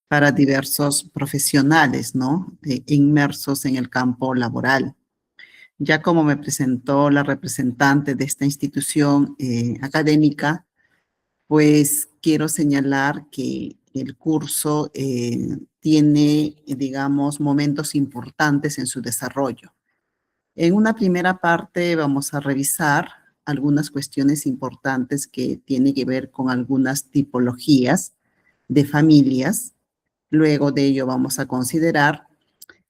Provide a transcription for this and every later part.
para diversos profesionales, ¿no? Inmersos en el campo laboral. Ya como me presentó la representante de esta institución académica, pues quiero señalar que el curso tiene, digamos, momentos importantes en su desarrollo. En una primera parte vamos a revisar algunas cuestiones importantes que tienen que ver con algunas tipologías de familias. Luego de ello vamos a considerar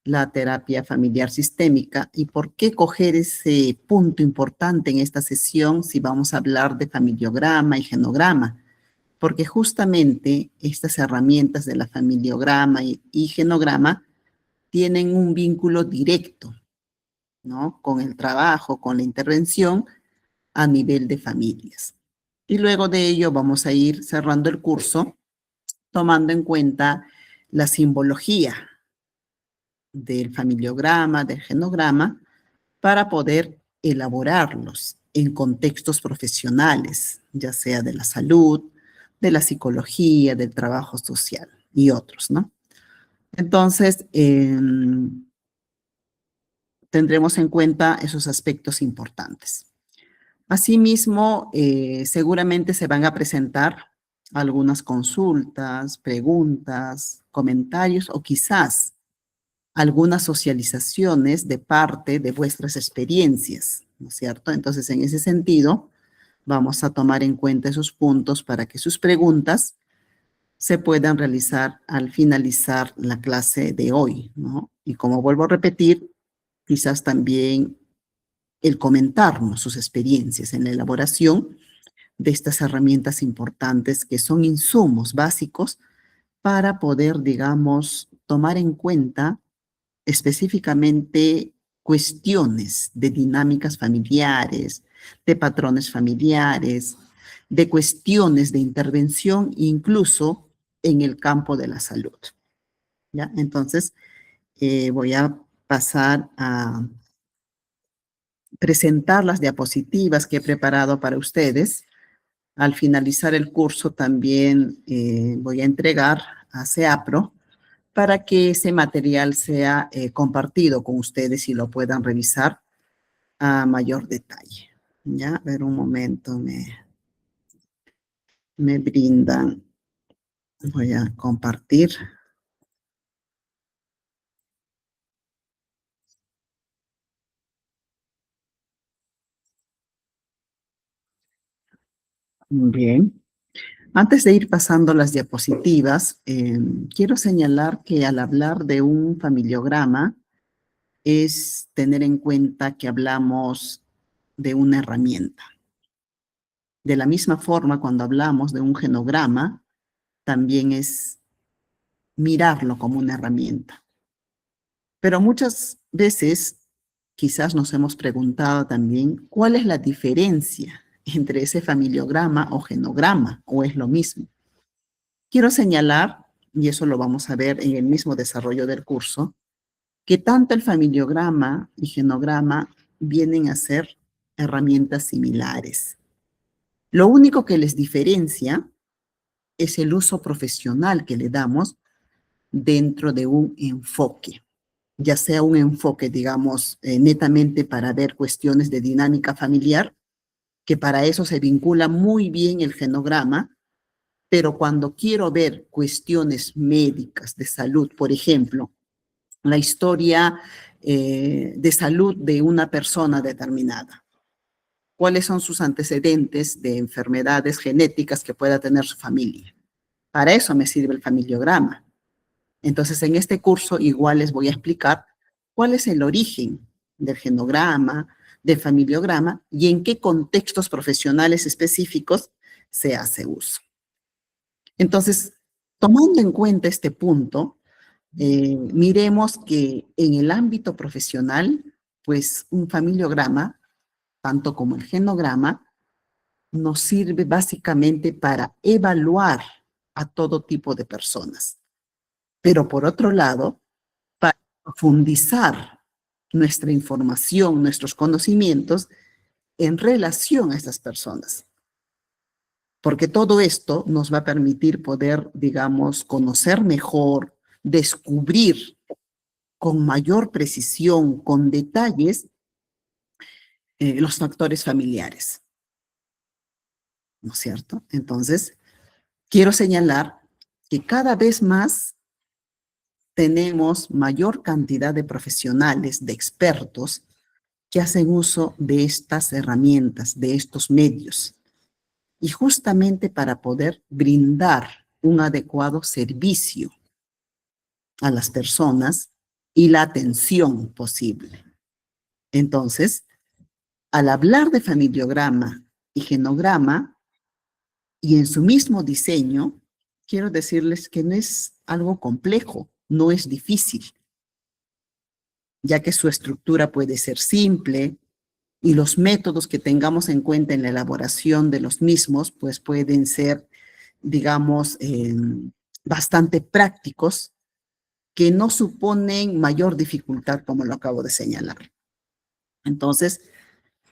la terapia familiar sistémica y por qué coger ese punto importante en esta sesión si vamos a hablar de familiograma y genograma, porque justamente estas herramientas de la familiograma y genograma tienen un vínculo directo, ¿no? Con el trabajo, con la intervención a nivel de familias. Y luego de ello vamos a ir cerrando el curso tomando en cuenta la simbología del familiograma, del genograma, para poder elaborarlos en contextos profesionales, ya sea de la salud, de la psicología, del trabajo social y otros, ¿no? Entonces, tendremos en cuenta esos aspectos importantes. Asimismo, seguramente se van a presentar algunas consultas, preguntas, comentarios o quizás algunas socializaciones de parte de vuestras experiencias, ¿no es cierto? Entonces, en ese sentido, vamos a tomar en cuenta esos puntos para que sus preguntas se puedan realizar al finalizar la clase de hoy, ¿no? Y como vuelvo a repetir, quizás también el comentarnos sus experiencias en la elaboración de estas herramientas importantes que son insumos básicos para poder, digamos, tomar en cuenta específicamente cuestiones de dinámicas familiares, de patrones familiares, de cuestiones de intervención, incluso en el campo de la salud. ¿Ya? Entonces, voy a pasar a presentar las diapositivas que he preparado para ustedes. Al finalizar el curso también voy a entregar a CEAPRO para que ese material sea compartido con ustedes y lo puedan revisar a mayor detalle. Ya, a ver un momento, me brindan. Voy a compartir. Bien. Antes de ir pasando las diapositivas, quiero señalar que al hablar de un familiograma es tener en cuenta que hablamos de una herramienta. De la misma forma, cuando hablamos de un genograma, también es mirarlo como una herramienta. Pero muchas veces quizás nos hemos preguntado también cuál es la diferencia entre ese familiograma o genograma, o es lo mismo. Quiero señalar, y eso lo vamos a ver en el mismo desarrollo del curso, que tanto el familiograma y genograma vienen a ser herramientas similares. Lo único que les diferencia es el uso profesional que le damos dentro de un enfoque, ya sea un enfoque, digamos, netamente para ver cuestiones de dinámica familiar, que para eso se vincula muy bien el genograma, pero cuando quiero ver cuestiones médicas de salud, por ejemplo, la historia de salud de una persona determinada, cuáles son sus antecedentes de enfermedades genéticas que pueda tener su familia. Para eso me sirve el familiograma. Entonces, en este curso igual les voy a explicar cuál es el origen del genograma, del familiograma y en qué contextos profesionales específicos se hace uso. Entonces, tomando en cuenta este punto, miremos que en el ámbito profesional, pues un familiograma, tanto como el genograma, nos sirve básicamente para evaluar a todo tipo de personas. Pero por otro lado, para profundizar nuestra información, nuestros conocimientos en relación a estas personas. porque todo esto nos va a permitir poder, digamos, conocer mejor, descubrir con mayor precisión, con detalles, los factores familiares, ¿no es cierto? Entonces, quiero señalar que cada vez más tenemos mayor cantidad de profesionales, de expertos, que hacen uso de estas herramientas, de estos medios, y justamente para poder brindar un adecuado servicio a las personas y la atención posible. Entonces, al hablar de familiograma y genograma, y en su mismo diseño, quiero decirles que no es algo complejo, no es difícil, ya que su estructura puede ser simple y los métodos que tengamos en cuenta en la elaboración de los mismos, pues pueden ser, digamos, bastante prácticos, que no suponen mayor dificultad, como lo acabo de señalar. Entonces,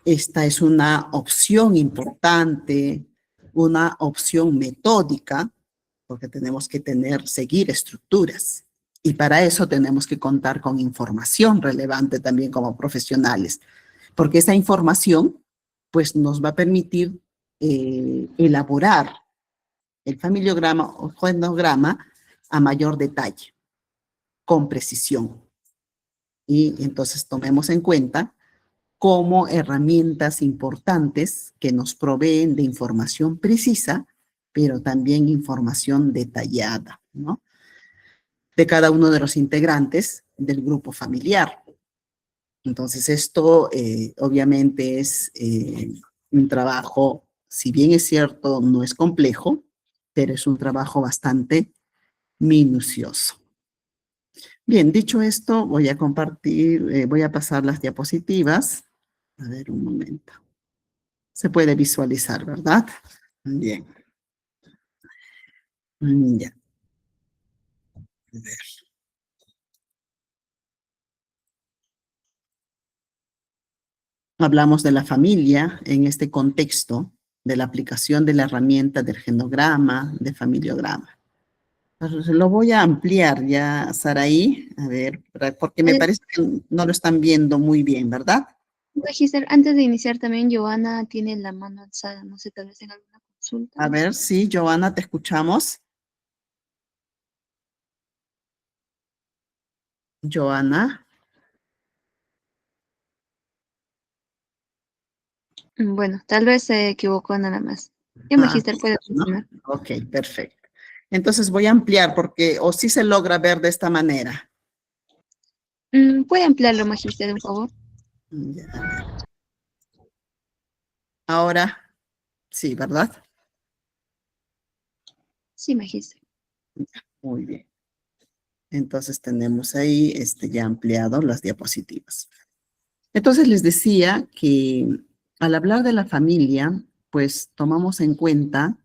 esta es una opción importante, una opción metódica, porque tenemos que seguir estructuras. Y para eso tenemos que contar con información relevante también como profesionales, porque esa información pues nos va a permitir elaborar el familiograma o genograma a mayor detalle, con precisión. Y entonces tomemos en cuenta como herramientas importantes que nos proveen de información precisa, pero también información detallada, ¿no? De cada uno de los integrantes del grupo familiar. Entonces, esto obviamente es un trabajo, si bien es cierto, no es complejo, pero es un trabajo bastante minucioso. Bien, dicho esto, voy a compartir, voy a pasar las diapositivas. A ver, un momento. Se puede visualizar, ¿verdad? Bien. Ya. A ver. Hablamos de la familia en este contexto de la aplicación de la herramienta del genograma, de familiograma. Entonces, lo voy a ampliar ya, Saraí, a ver, porque me parece que no lo están viendo muy bien, ¿verdad? Magister, antes de iniciar también, Joana tiene la mano alzada, no sé, tal vez en alguna consulta. A ver, sí, Joana, te escuchamos. Joana. Bueno, tal vez se equivocó nada más. Ya, Ah, Magister, puede ¿no? continuar. Ok, perfecto. Entonces voy a ampliar porque o sí se logra ver de esta manera. ¿Puede ampliarlo, Magister, por favor? Ya, a ver. Ahora sí, ¿verdad? Sí, Magister. Muy bien. Entonces tenemos ahí ya ampliado las diapositivas. Entonces les decía que al hablar de la familia, pues tomamos en cuenta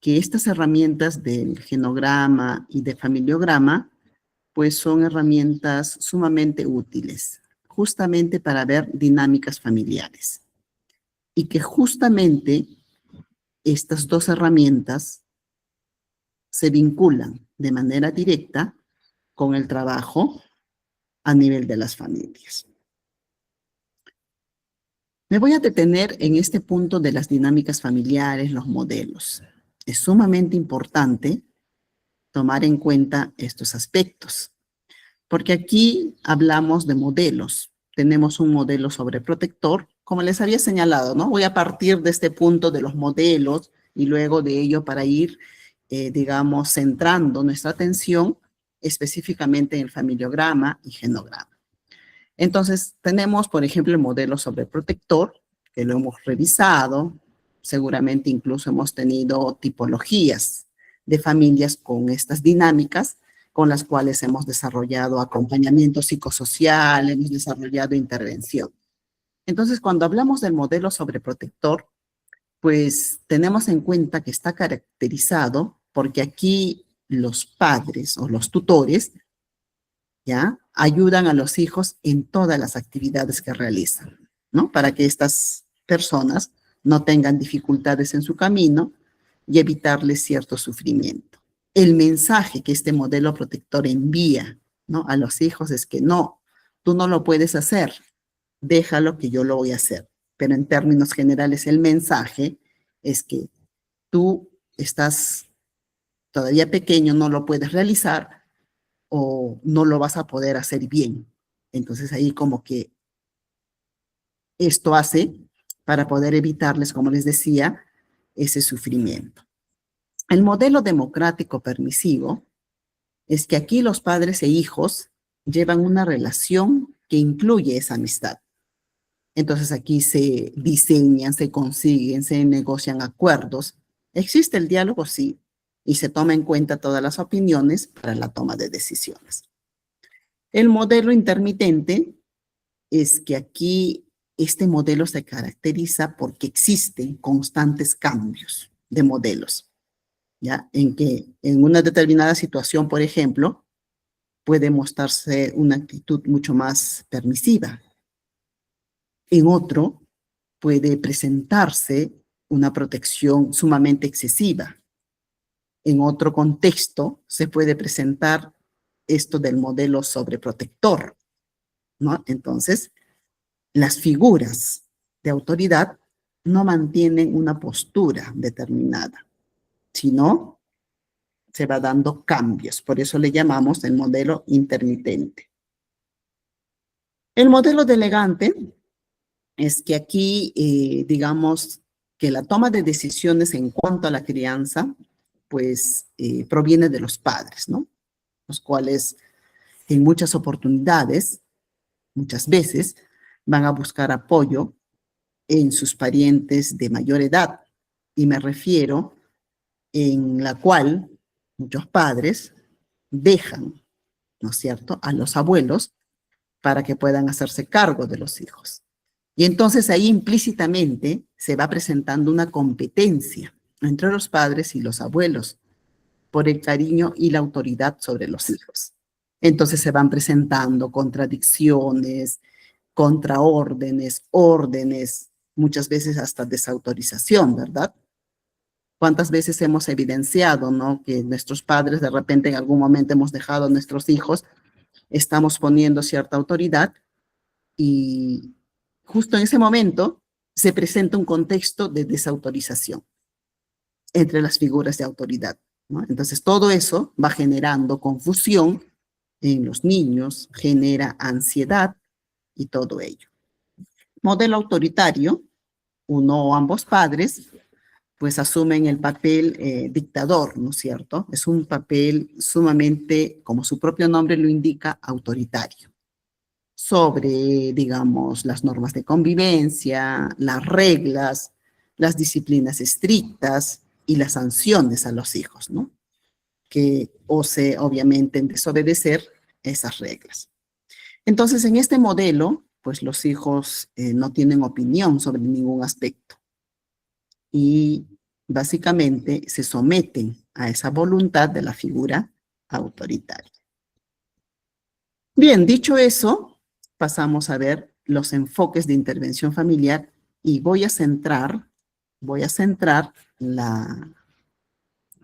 que estas herramientas del genograma y de familiograma, pues son herramientas sumamente útiles, justamente para ver dinámicas familiares. Y que justamente estas dos herramientas se vinculan de manera directa con el trabajo a nivel de las familias. Me voy a detener en este punto de las dinámicas familiares, los modelos. Es sumamente importante tomar en cuenta estos aspectos, porque aquí hablamos de modelos. Tenemos un modelo sobreprotector, como les había señalado, ¿no? Voy a partir de este punto de los modelos y luego de ello para ir, digamos, centrando nuestra atención específicamente en el familiograma y genograma. Entonces, tenemos, por ejemplo, el modelo sobreprotector, que lo hemos revisado. Seguramente incluso hemos tenido tipologías de familias con estas dinámicas, con las cuales hemos desarrollado acompañamiento psicosocial, hemos desarrollado intervención. Entonces, cuando hablamos del modelo sobreprotector, pues tenemos en cuenta que está caracterizado porque aquí los padres o los tutores, ¿ya? Ayudan a los hijos en todas las actividades que realizan, ¿no? Para que estas personas no tengan dificultades en su camino y evitarles cierto sufrimiento. El mensaje que este modelo protector envía, ¿no?, a los hijos es que no, tú no lo puedes hacer, déjalo que yo lo voy a hacer. Pero en términos generales el mensaje es que tú estás todavía pequeño, no lo puedes realizar o no lo vas a poder hacer bien. Entonces ahí como que esto hace para poder evitarles, como les decía, ese sufrimiento. El modelo democrático permisivo es que aquí los padres e hijos llevan una relación que incluye esa amistad. Entonces aquí se diseñan, se consiguen, se negocian acuerdos. ¿Existe el diálogo? Sí. Y se toma en cuenta todas las opiniones para la toma de decisiones. El modelo intermitente es que aquí este modelo se caracteriza porque existen constantes cambios de modelos, ¿ya? En que en una determinada situación, por ejemplo, puede mostrarse una actitud mucho más permisiva. En otro, puede presentarse una protección sumamente excesiva. En otro contexto, se puede presentar esto del modelo sobreprotector, ¿no? Entonces, las figuras de autoridad no mantienen una postura determinada, sino se va dando cambios. Por eso le llamamos el modelo intermitente. El modelo delegante es que aquí, digamos, que la toma de decisiones en cuanto a la crianza, pues, proviene de los padres, ¿no? Los cuales en muchas oportunidades, muchas veces, van a buscar apoyo en sus parientes de mayor edad. Y me refiero en la cual muchos padres dejan, ¿no es cierto?, a los abuelos para que puedan hacerse cargo de los hijos. Y entonces ahí implícitamente se va presentando una competencia entre los padres y los abuelos por el cariño y la autoridad sobre los hijos. Entonces se van presentando contradicciones, contraórdenes, órdenes, muchas veces hasta desautorización, ¿verdad? ¿Cuántas veces hemos evidenciado, ¿no?, que nuestros padres de repente en algún momento hemos dejado a nuestros hijos, estamos poniendo cierta autoridad y justo en ese momento se presenta un contexto de desautorización entre las figuras de autoridad, ¿no? Entonces todo eso va generando confusión en los niños, genera ansiedad y todo ello. Modelo autoritario, uno o ambos padres, pues asumen el papel dictador, ¿no es cierto? Es un papel sumamente, como su propio nombre lo indica, autoritario, sobre, digamos, las normas de convivencia, las reglas, las disciplinas estrictas y las sanciones a los hijos, ¿no? Que ose, obviamente, en desobedecer esas reglas. Entonces, en este modelo, pues los hijos no tienen opinión sobre ningún aspecto y básicamente se someten a esa voluntad de la figura autoritaria. Bien, dicho eso, pasamos a ver los enfoques de intervención familiar y voy a centrar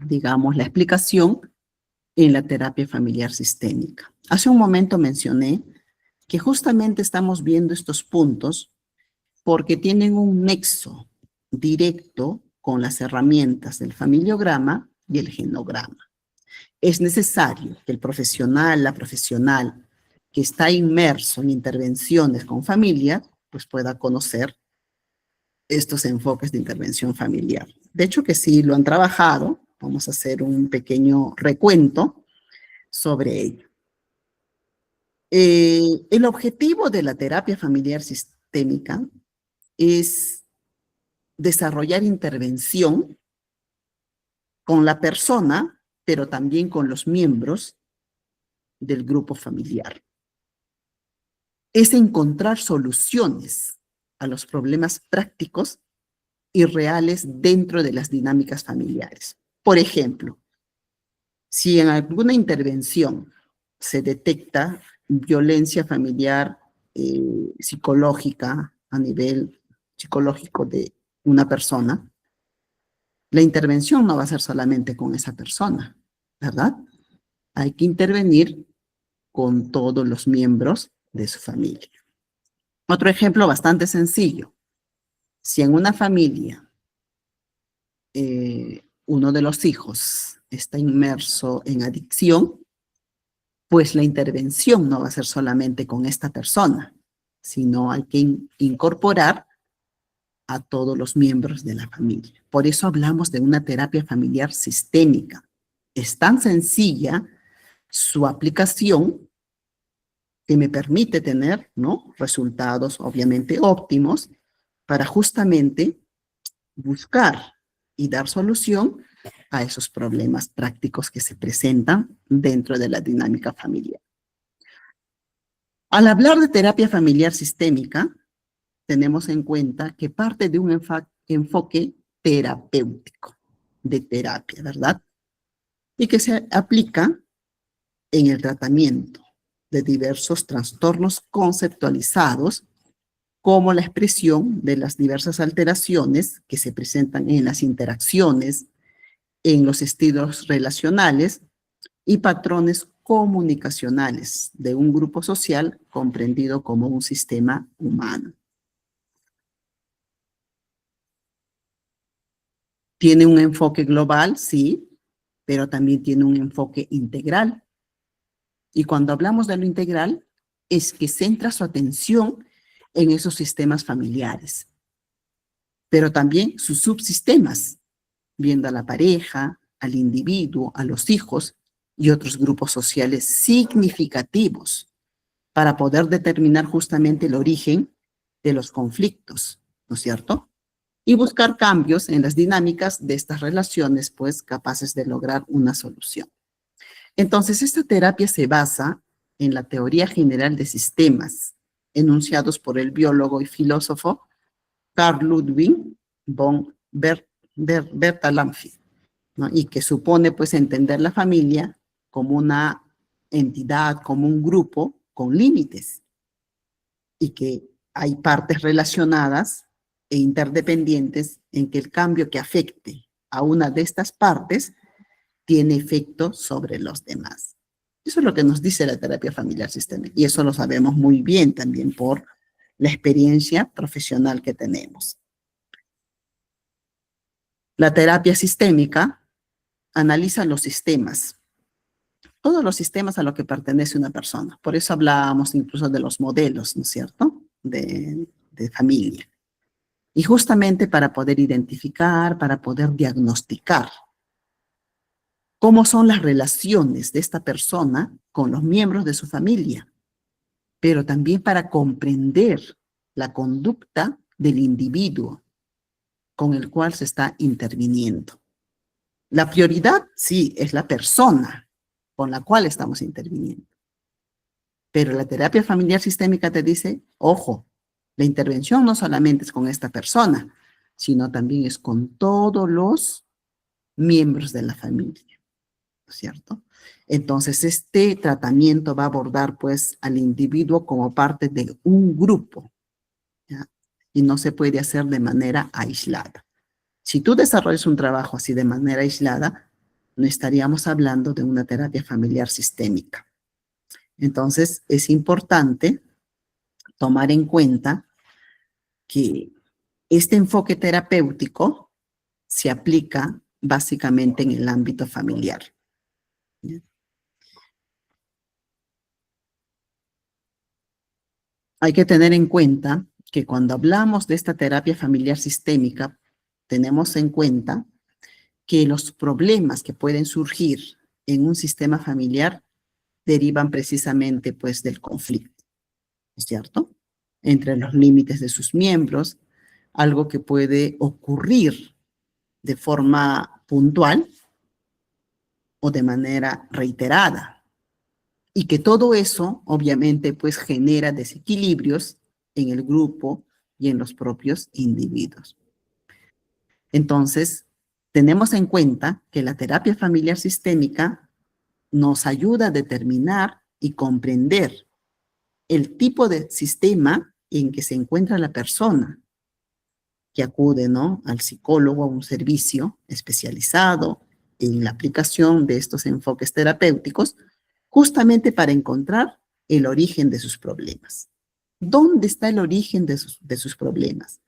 digamos, la explicación en la terapia familiar sistémica. Hace un momento mencioné que justamente estamos viendo estos puntos porque tienen un nexo directo con las herramientas del familiograma y el genograma. Es necesario que el profesional, la profesional que está inmerso en intervenciones con familia, pues pueda conocer estos enfoques de intervención familiar. De hecho que sí lo han trabajado, vamos a hacer un pequeño recuento sobre ello. El objetivo de la terapia familiar sistémica es desarrollar intervención con la persona, pero también con los miembros del grupo familiar. Es encontrar soluciones a los problemas prácticos y reales dentro de las dinámicas familiares. Por ejemplo, si en alguna intervención se detecta violencia familiar psicológica a nivel psicológico de una persona, La intervención no va a ser solamente con esa persona, ¿verdad? Hay que intervenir con todos los miembros de su familia. Otro ejemplo bastante sencillo. Si en una familia uno de los hijos está inmerso en adicción, pues la intervención no va a ser solamente con esta persona, sino hay que incorporar a todos los miembros de la familia. Por eso hablamos de una terapia familiar sistémica. Es tan sencilla su aplicación que me permite tener, ¿no?, resultados obviamente óptimos para justamente buscar y dar solución a esos problemas prácticos que se presentan dentro de la dinámica familiar. Al hablar de terapia familiar sistémica, tenemos en cuenta que parte de un enfoque terapéutico, de terapia, ¿verdad? Y que se aplica en el tratamiento de diversos trastornos conceptualizados como la expresión de las diversas alteraciones que se presentan en las interacciones, en los estilos relacionales y patrones comunicacionales de un grupo social comprendido como un sistema humano. Tiene un enfoque global, sí, pero también tiene un enfoque integral. Y cuando hablamos de lo integral, es que centra su atención en esos sistemas familiares, pero también sus subsistemas, viendo a la pareja, al individuo, a los hijos y otros grupos sociales significativos para poder determinar justamente el origen de los conflictos, ¿no es cierto? Y buscar cambios en las dinámicas de estas relaciones, pues capaces de lograr una solución. Entonces, esta terapia se basa en la teoría general de sistemas, enunciados por el biólogo y filósofo Carl Ludwig von Bertalanffy, ¿no? Y que supone, pues, entender la familia como una entidad, como un grupo con límites, y que hay partes relacionadas e interdependientes en que el cambio que afecte a una de estas partes tiene efecto sobre los demás. Eso es lo que nos dice la terapia familiar sistémica, y eso lo sabemos muy bien también por la experiencia profesional que tenemos. La terapia sistémica analiza los sistemas, todos los sistemas a los que pertenece una persona. Por eso hablábamos incluso de los modelos, ¿no es cierto?, de familia. Y justamente para poder identificar, para poder diagnosticar cómo son las relaciones de esta persona con los miembros de su familia, pero también para comprender la conducta del individuo con el cual se está interviniendo. La prioridad, sí, es la persona con la cual estamos interviniendo. Pero la terapia familiar sistémica te dice, ojo, la intervención no solamente es con esta persona, sino también es con todos los miembros de la familia, ¿no es cierto? Entonces, este tratamiento va a abordar, pues, al individuo como parte de un grupo, ¿ya? Y no se puede hacer de manera aislada. Si tú desarrollas un trabajo así de manera aislada, no estaríamos hablando de una terapia familiar sistémica. Entonces, es importante tomar en cuenta que este enfoque terapéutico se aplica básicamente en el ámbito familiar. Hay que tener en cuenta que cuando hablamos de esta terapia familiar sistémica, tenemos en cuenta que los problemas que pueden surgir en un sistema familiar derivan precisamente, pues, del conflicto, ¿es cierto?, entre los límites de sus miembros, algo que puede ocurrir de forma puntual o de manera reiterada, y que todo eso obviamente pues genera desequilibrios en el grupo y en los propios individuos. Entonces, tenemos en cuenta que la terapia familiar sistémica nos ayuda a determinar y comprender el tipo de sistema en que se encuentra la persona, que acude, ¿no?, al psicólogo, a un servicio especializado en la aplicación de estos enfoques terapéuticos, justamente para encontrar el origen de sus problemas. ¿Dónde está el origen de sus problemas?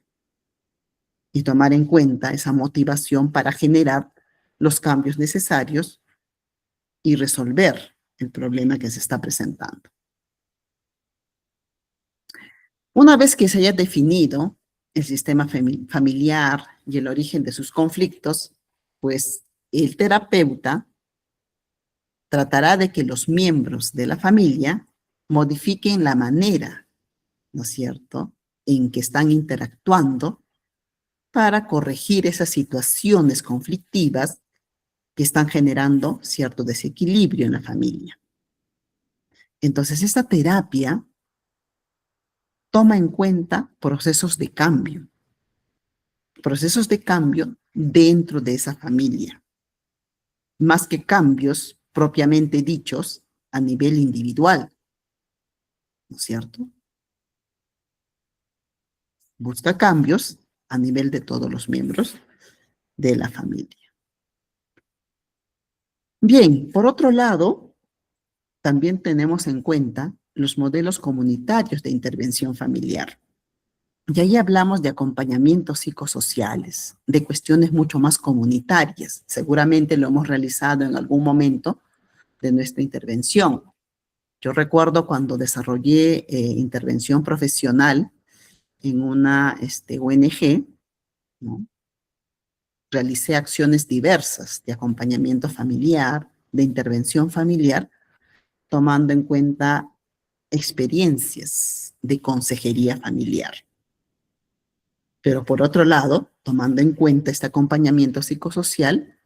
Y tomar en cuenta esa motivación para generar los cambios necesarios y resolver el problema que se está presentando. Una vez que se haya definido el sistema familiar y el origen de sus conflictos, pues el terapeuta tratará de que los miembros de la familia modifiquen la manera, ¿no es cierto?, en que están interactuando para corregir esas situaciones conflictivas que están generando cierto desequilibrio en la familia. Entonces, esta terapia toma en cuenta procesos de cambio dentro de esa familia, más que cambios propiamente dichos a nivel individual, ¿no es cierto? Busca cambios a nivel de todos los miembros de la familia. Bien, por otro lado, también tenemos en cuenta los modelos comunitarios de intervención familiar. Y ahí hablamos de acompañamientos psicosociales, de cuestiones mucho más comunitarias. Seguramente lo hemos realizado en algún momento de nuestra intervención. Yo recuerdo cuando desarrollé intervención profesional en una ONG, ¿no?, realicé acciones diversas de acompañamiento familiar, de intervención familiar, tomando en cuenta experiencias de consejería familiar. Pero por otro lado, tomando en cuenta este acompañamiento psicosocial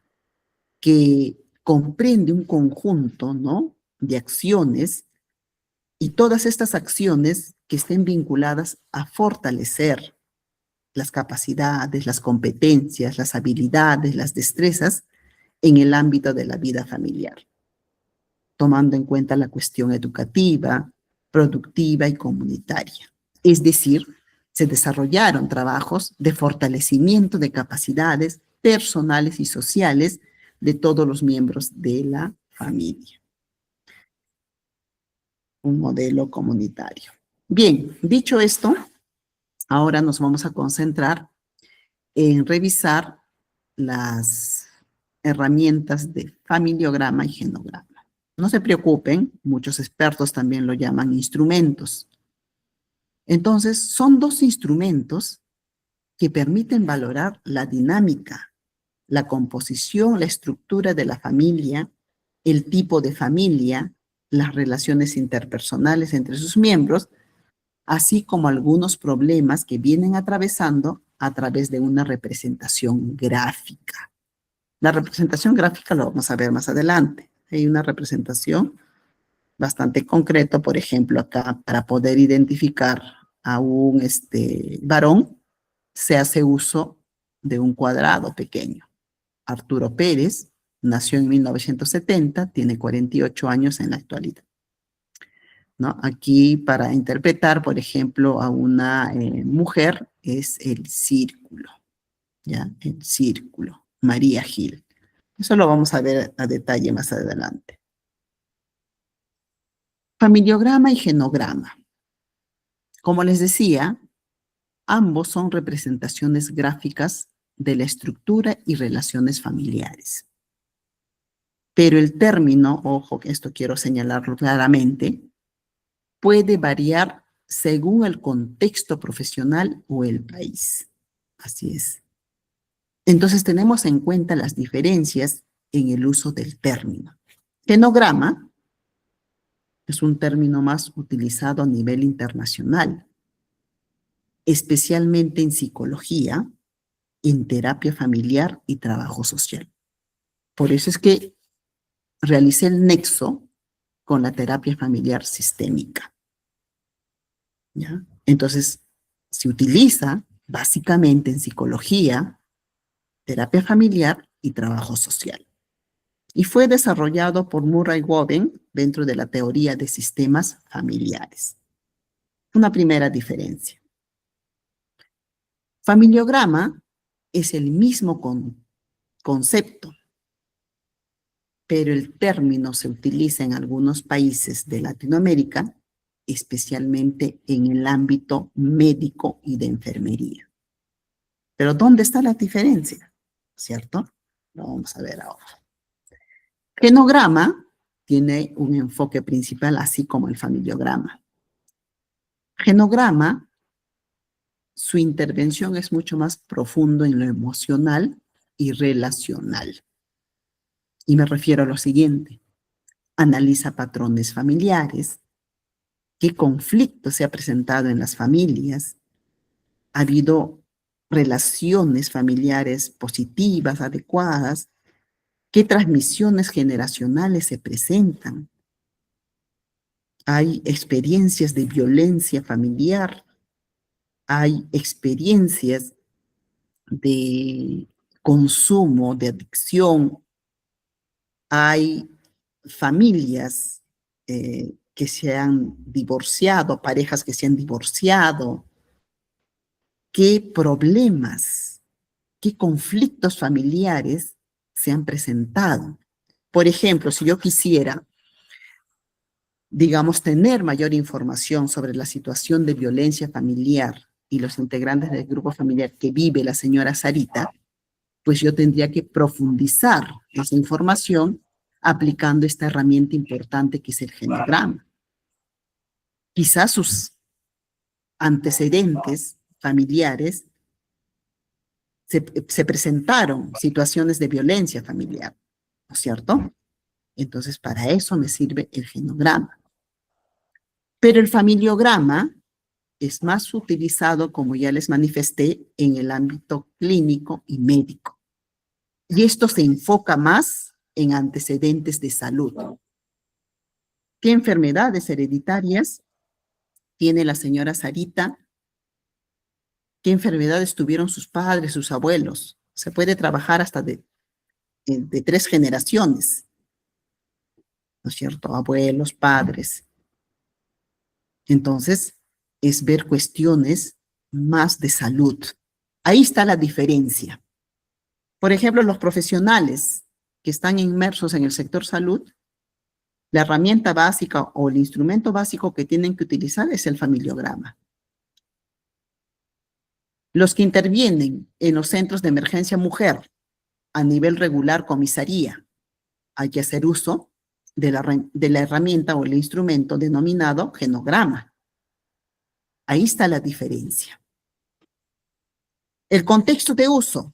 que comprende un conjunto, ¿no?, de acciones, y todas estas acciones que estén vinculadas a fortalecer las capacidades, las competencias, las habilidades, las destrezas en el ámbito de la vida familiar, tomando en cuenta la cuestión educativa, productiva y comunitaria. Es decir, se desarrollaron trabajos de fortalecimiento de capacidades personales y sociales de todos los miembros de la familia. Un modelo comunitario. Bien, dicho esto, ahora nos vamos a concentrar en revisar las herramientas de familiograma y genograma. No se preocupen, muchos expertos también lo llaman instrumentos. Entonces, son dos instrumentos que permiten valorar la dinámica, la composición, la estructura de la familia, el tipo de familia, las relaciones interpersonales entre sus miembros, así como algunos problemas que vienen atravesando a través de una representación gráfica. La representación gráfica lo vamos a ver más adelante. Hay una representación bastante concreta, por ejemplo, acá para poder identificar a un varón, se hace uso de un cuadrado pequeño. Arturo Pérez nació en 1970, tiene 48 años en la actualidad, ¿no? Aquí para interpretar, por ejemplo, a una mujer es el círculo, ¿ya? El círculo, María Gil. Eso lo vamos a ver a detalle más adelante. Familiograma y genograma. Como les decía, ambos son representaciones gráficas de la estructura y relaciones familiares. Pero el término, ojo, que esto quiero señalarlo claramente, puede variar según el contexto profesional o el país. Así es. Entonces tenemos en cuenta las diferencias en el uso del término. Genograma es un término más utilizado a nivel internacional, especialmente en psicología, en terapia familiar y trabajo social. Por eso es que realicé el nexo con la terapia familiar sistémica, ¿ya? Entonces, se utiliza básicamente en psicología, terapia familiar y trabajo social. Y fue desarrollado por Murray Goben dentro de la teoría de sistemas familiares. Una primera diferencia. Familiograma es el mismo concepto, pero el término se utiliza en algunos países de Latinoamérica, especialmente en el ámbito médico y de enfermería. Pero ¿dónde está la diferencia? ¿Cierto? Lo vamos a ver ahora. Genograma tiene un enfoque principal, así como el familiograma. Genograma, su intervención es mucho más profundo en lo emocional y relacional. Y me refiero a lo siguiente. Analiza patrones familiares, qué conflicto se ha presentado en las familias, ha habido relaciones familiares positivas, adecuadas, qué transmisiones generacionales se presentan. Hay experiencias de violencia familiar, hay experiencias de consumo, de adicción, hay familias que se han divorciado, parejas que se han divorciado, qué problemas, qué conflictos familiares se han presentado. Por ejemplo, si yo quisiera, digamos, tener mayor información sobre la situación de violencia familiar y los integrantes del grupo familiar que vive la señora Sarita, pues yo tendría que profundizar esa información aplicando esta herramienta importante que es el genograma. Quizás sus antecedentes familiares se presentaron situaciones de violencia familiar, ¿no es cierto? Entonces, para eso me sirve el genograma. Pero el familiograma es más utilizado, como ya les manifesté, en el ámbito clínico y médico. Y esto se enfoca más en antecedentes de salud. ¿Qué enfermedades hereditarias tiene la señora Sarita? ¿Qué enfermedades tuvieron sus padres, sus abuelos? Se puede trabajar hasta de 3 generaciones, ¿no es cierto? Abuelos, padres. Entonces, es ver cuestiones más de salud. Ahí está la diferencia. Por ejemplo, los profesionales que están inmersos en el sector salud, la herramienta básica o el instrumento básico que tienen que utilizar es el familiograma. Los que intervienen en los centros de emergencia mujer a nivel regular comisaría, hay que hacer uso de la herramienta o el instrumento denominado genograma. Ahí está la diferencia. El contexto de uso,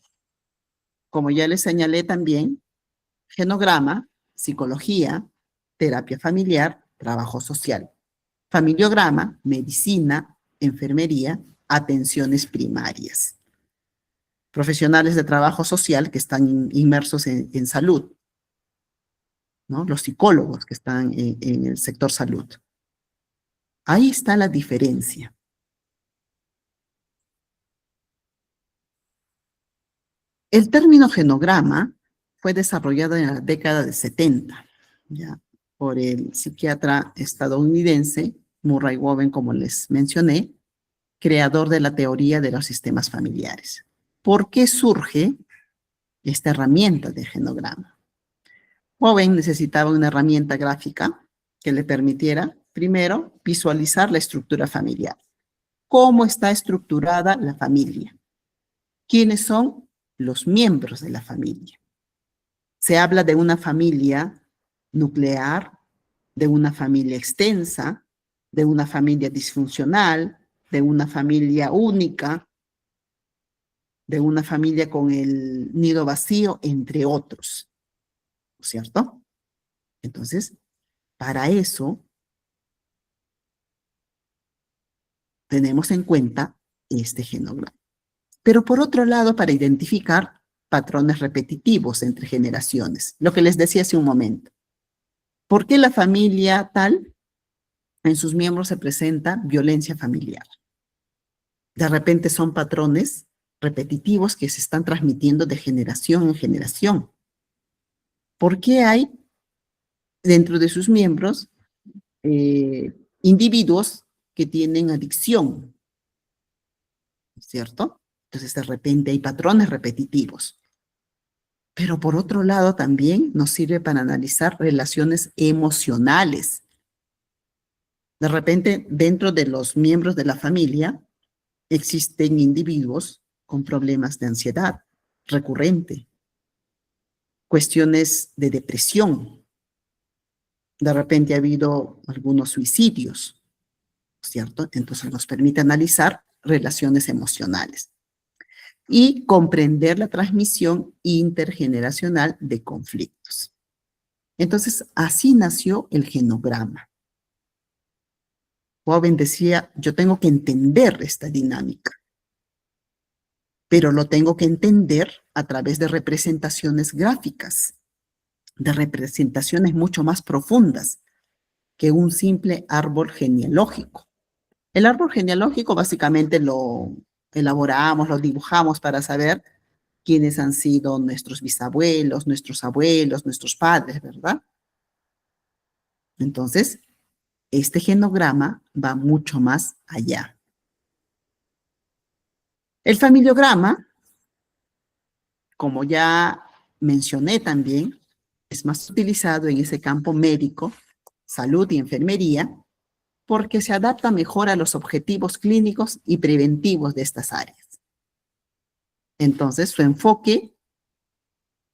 como ya les señalé también, genograma, psicología, terapia familiar, trabajo social. Familiograma, medicina, enfermería, atenciones primarias. Profesionales de trabajo social que están inmersos en salud, ¿no? Los psicólogos que están en el sector salud. Ahí está la diferencia. El término genograma fue desarrollado en la década de 70, ¿ya? Por el psiquiatra estadounidense Murray Bowen, como les mencioné, creador de la teoría de los sistemas familiares. ¿Por qué surge esta herramienta de genograma? Bowen necesitaba una herramienta gráfica que le permitiera, primero, visualizar la estructura familiar. ¿Cómo está estructurada la familia? ¿Quiénes son los miembros de la familia? Se habla de una familia nuclear, de una familia extensa, de una familia disfuncional, de una familia única, de una familia con el nido vacío, entre otros, ¿cierto? Entonces, para eso tenemos en cuenta este genograma. Pero por otro lado, para identificar patrones repetitivos entre generaciones, lo que les decía hace un momento. ¿Por qué la familia tal, en sus miembros se presenta violencia familiar? De repente son patrones repetitivos que se están transmitiendo de generación en generación. ¿Por qué hay dentro de sus miembros individuos que tienen adicción? ¿Cierto? Entonces, de repente hay patrones repetitivos. Pero por otro lado, también nos sirve para analizar relaciones emocionales. De repente, dentro de los miembros de la familia, existen individuos con problemas de ansiedad recurrente, cuestiones de depresión. De repente ha habido algunos suicidios, ¿cierto? Entonces nos permite analizar relaciones emocionales y comprender la transmisión intergeneracional de conflictos. Entonces, así nació el genograma. Bowen decía, yo tengo que entender esta dinámica, pero lo tengo que entender a través de representaciones gráficas, de representaciones mucho más profundas que un simple árbol genealógico. El árbol genealógico básicamente lo elaboramos, lo dibujamos para saber quiénes han sido nuestros bisabuelos, nuestros abuelos, nuestros padres, ¿verdad? Entonces, este genograma va mucho más allá. El familiograma, como ya mencioné también, es más utilizado en ese campo médico, salud y enfermería, porque se adapta mejor a los objetivos clínicos y preventivos de estas áreas. Entonces, su enfoque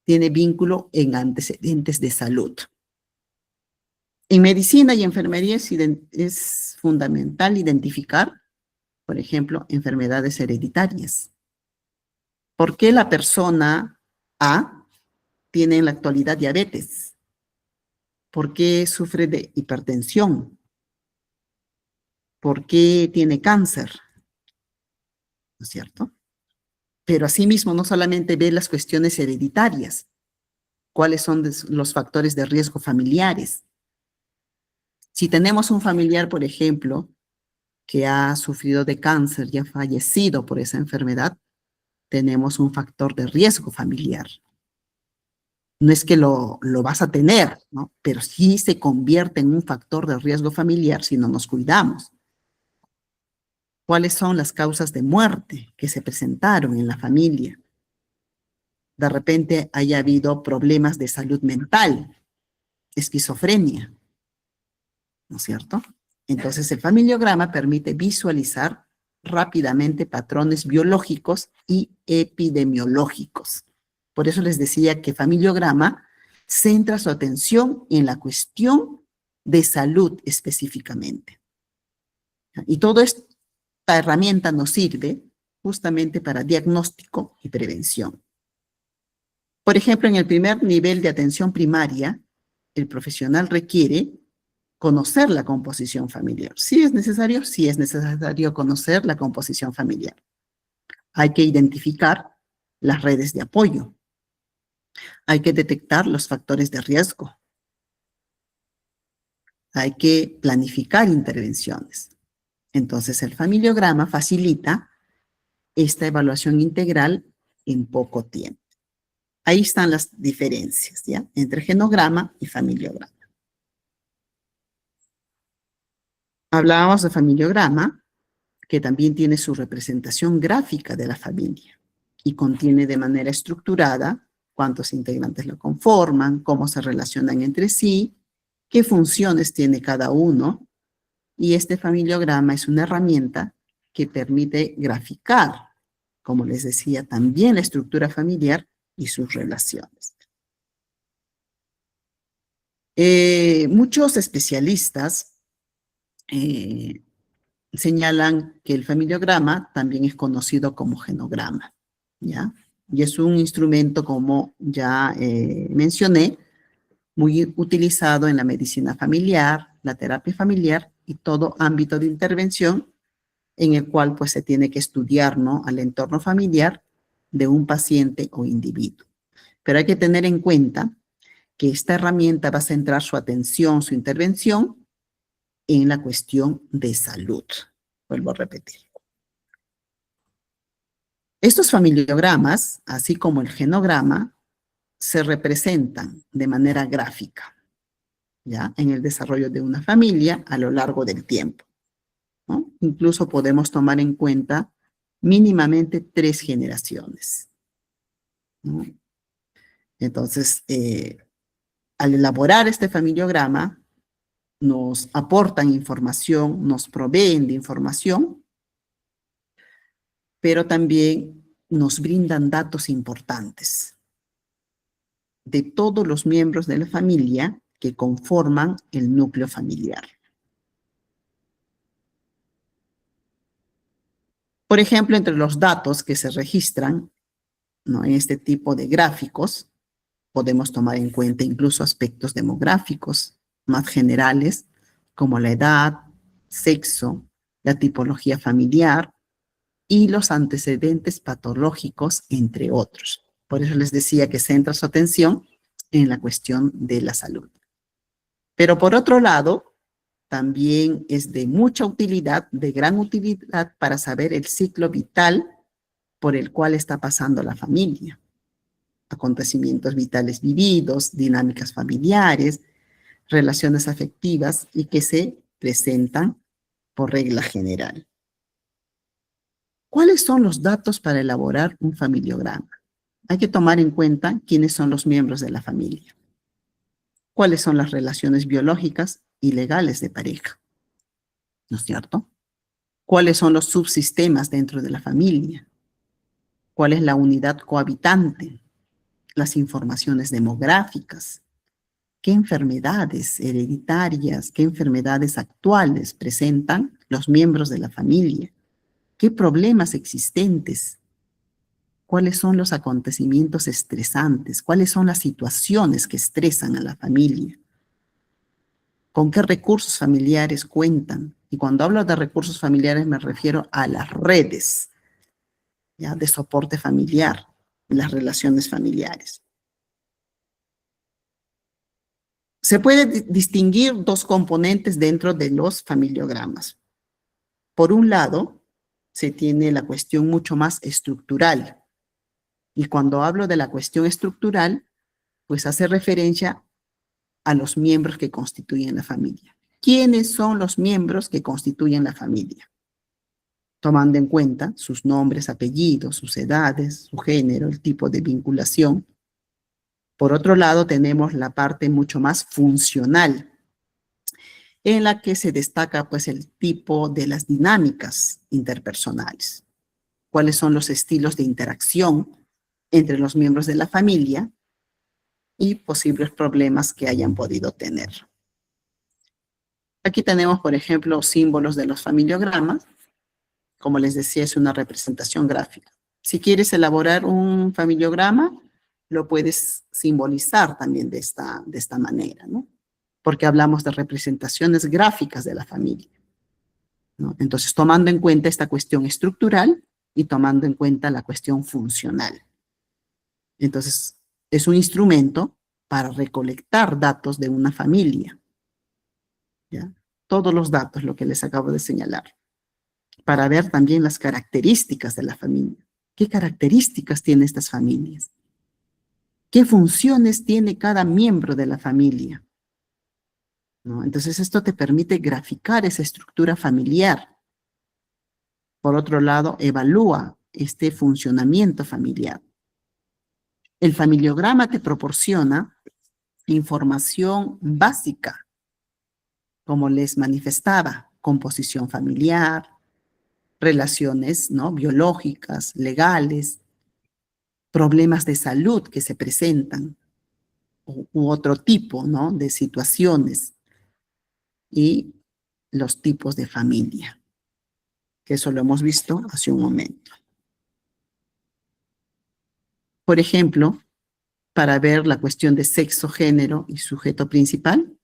tiene vínculo en antecedentes de salud. En medicina y enfermería es fundamental identificar, por ejemplo, enfermedades hereditarias. ¿Por qué la persona A tiene en la actualidad diabetes? ¿Por qué sufre de hipertensión? ¿Por qué tiene cáncer? ¿No es cierto? Pero asimismo no solamente ve las cuestiones hereditarias, cuáles son los factores de riesgo familiares. Si tenemos un familiar, por ejemplo, que ha sufrido de cáncer y ha fallecido por esa enfermedad, tenemos un factor de riesgo familiar. No es que lo vas a tener, ¿no? Pero sí se convierte en un factor de riesgo familiar si no nos cuidamos. ¿Cuáles son las causas de muerte que se presentaron en la familia? De repente haya habido problemas de salud mental, esquizofrenia, ¿no es cierto? Entonces el familiograma permite visualizar rápidamente patrones biológicos y epidemiológicos. Por eso les decía que familiograma centra su atención en la cuestión de salud específicamente. Y toda esta herramienta nos sirve justamente para diagnóstico y prevención. Por ejemplo, en el primer nivel de atención primaria, el profesional requiere conocer la composición familiar. Sí es necesario conocer la composición familiar. Hay que identificar las redes de apoyo. Hay que detectar los factores de riesgo. Hay que planificar intervenciones. Entonces, el familiograma facilita esta evaluación integral en poco tiempo. Ahí están las diferencias, ¿ya? Entre genograma y familiograma. Hablábamos de familiograma, que también tiene su representación gráfica de la familia y contiene de manera estructurada cuántos integrantes lo conforman, cómo se relacionan entre sí, qué funciones tiene cada uno, y este familiograma es una herramienta que permite graficar, como les decía, también la estructura familiar y sus relaciones. Muchos especialistas señalan que el familiograma también es conocido como genograma, ¿ya? Y es un instrumento, como ya mencioné, muy utilizado en la medicina familiar, la terapia familiar y todo ámbito de intervención en el cual pues se tiene que estudiar, ¿no?, al entorno familiar de un paciente o individuo. Pero hay que tener en cuenta que esta herramienta va a centrar su atención, su intervención en la cuestión de salud. Vuelvo a repetir. Estos familiogramas, así como el genograma, se representan de manera gráfica, ¿ya?, en el desarrollo de una familia a lo largo del tiempo, ¿no? Incluso podemos tomar en cuenta mínimamente 3 generaciones, ¿no? Entonces, al elaborar este familiograma, nos aportan información, nos proveen de información, pero también nos brindan datos importantes de todos los miembros de la familia que conforman el núcleo familiar. Por ejemplo, entre los datos que se registran, ¿no?, en este tipo de gráficos, podemos tomar en cuenta incluso aspectos demográficos más generales, como la edad, sexo, la tipología familiar y los antecedentes patológicos, entre otros. Por eso les decía que centra su atención en la cuestión de la salud. Pero por otro lado, también es de mucha utilidad, de gran utilidad para saber el ciclo vital por el cual está pasando la familia. Acontecimientos vitales vividos, dinámicas familiares, relaciones afectivas y que se presentan por regla general. ¿Cuáles son los datos para elaborar un familiograma? Hay que tomar en cuenta quiénes son los miembros de la familia, cuáles son las relaciones biológicas y legales de pareja, ¿no es cierto? ¿Cuáles son los subsistemas dentro de la familia? ¿Cuál es la unidad cohabitante? Las informaciones demográficas. ¿Qué enfermedades hereditarias, qué enfermedades actuales presentan los miembros de la familia? ¿Qué problemas existentes? ¿Cuáles son los acontecimientos estresantes? ¿Cuáles son las situaciones que estresan a la familia? ¿Con qué recursos familiares cuentan? Y cuando hablo de recursos familiares me refiero a las redes, ¿ya?, de soporte familiar, las relaciones familiares. Se puede distinguir dos componentes dentro de los familiogramas. Por un lado, se tiene la cuestión mucho más estructural. Y cuando hablo de la cuestión estructural, pues hace referencia a los miembros que constituyen la familia. ¿Quiénes son los miembros que constituyen la familia? Tomando en cuenta sus nombres, apellidos, sus edades, su género, el tipo de vinculación. Por otro lado, tenemos la parte mucho más funcional, en la que se destaca pues el tipo de las dinámicas interpersonales. ¿Cuáles son los estilos de interacción entre los miembros de la familia y posibles problemas que hayan podido tener? Aquí tenemos, por ejemplo, símbolos de los familiogramas. Como les decía, es una representación gráfica. Si quieres elaborar un familiograma, lo puedes simbolizar también de esta manera, ¿no? Porque hablamos de representaciones gráficas de la familia, ¿no? Entonces, tomando en cuenta esta cuestión estructural y tomando en cuenta la cuestión funcional. Entonces, es un instrumento para recolectar datos de una familia, ¿ya? Todos los datos, lo que les acabo de señalar, para ver también las características de la familia. ¿Qué características tienen estas familias? ¿Qué funciones tiene cada miembro de la familia? ¿No? Entonces, esto te permite graficar esa estructura familiar. Por otro lado, evalúa este funcionamiento familiar. El familiograma te proporciona información básica, como les manifestaba, composición familiar, relaciones, ¿no?, biológicas, legales, problemas de salud que se presentan, u otro tipo, ¿no?, de situaciones, y los tipos de familia, que eso lo hemos visto hace un momento. Por ejemplo, para ver la cuestión de sexo, género y sujeto principal,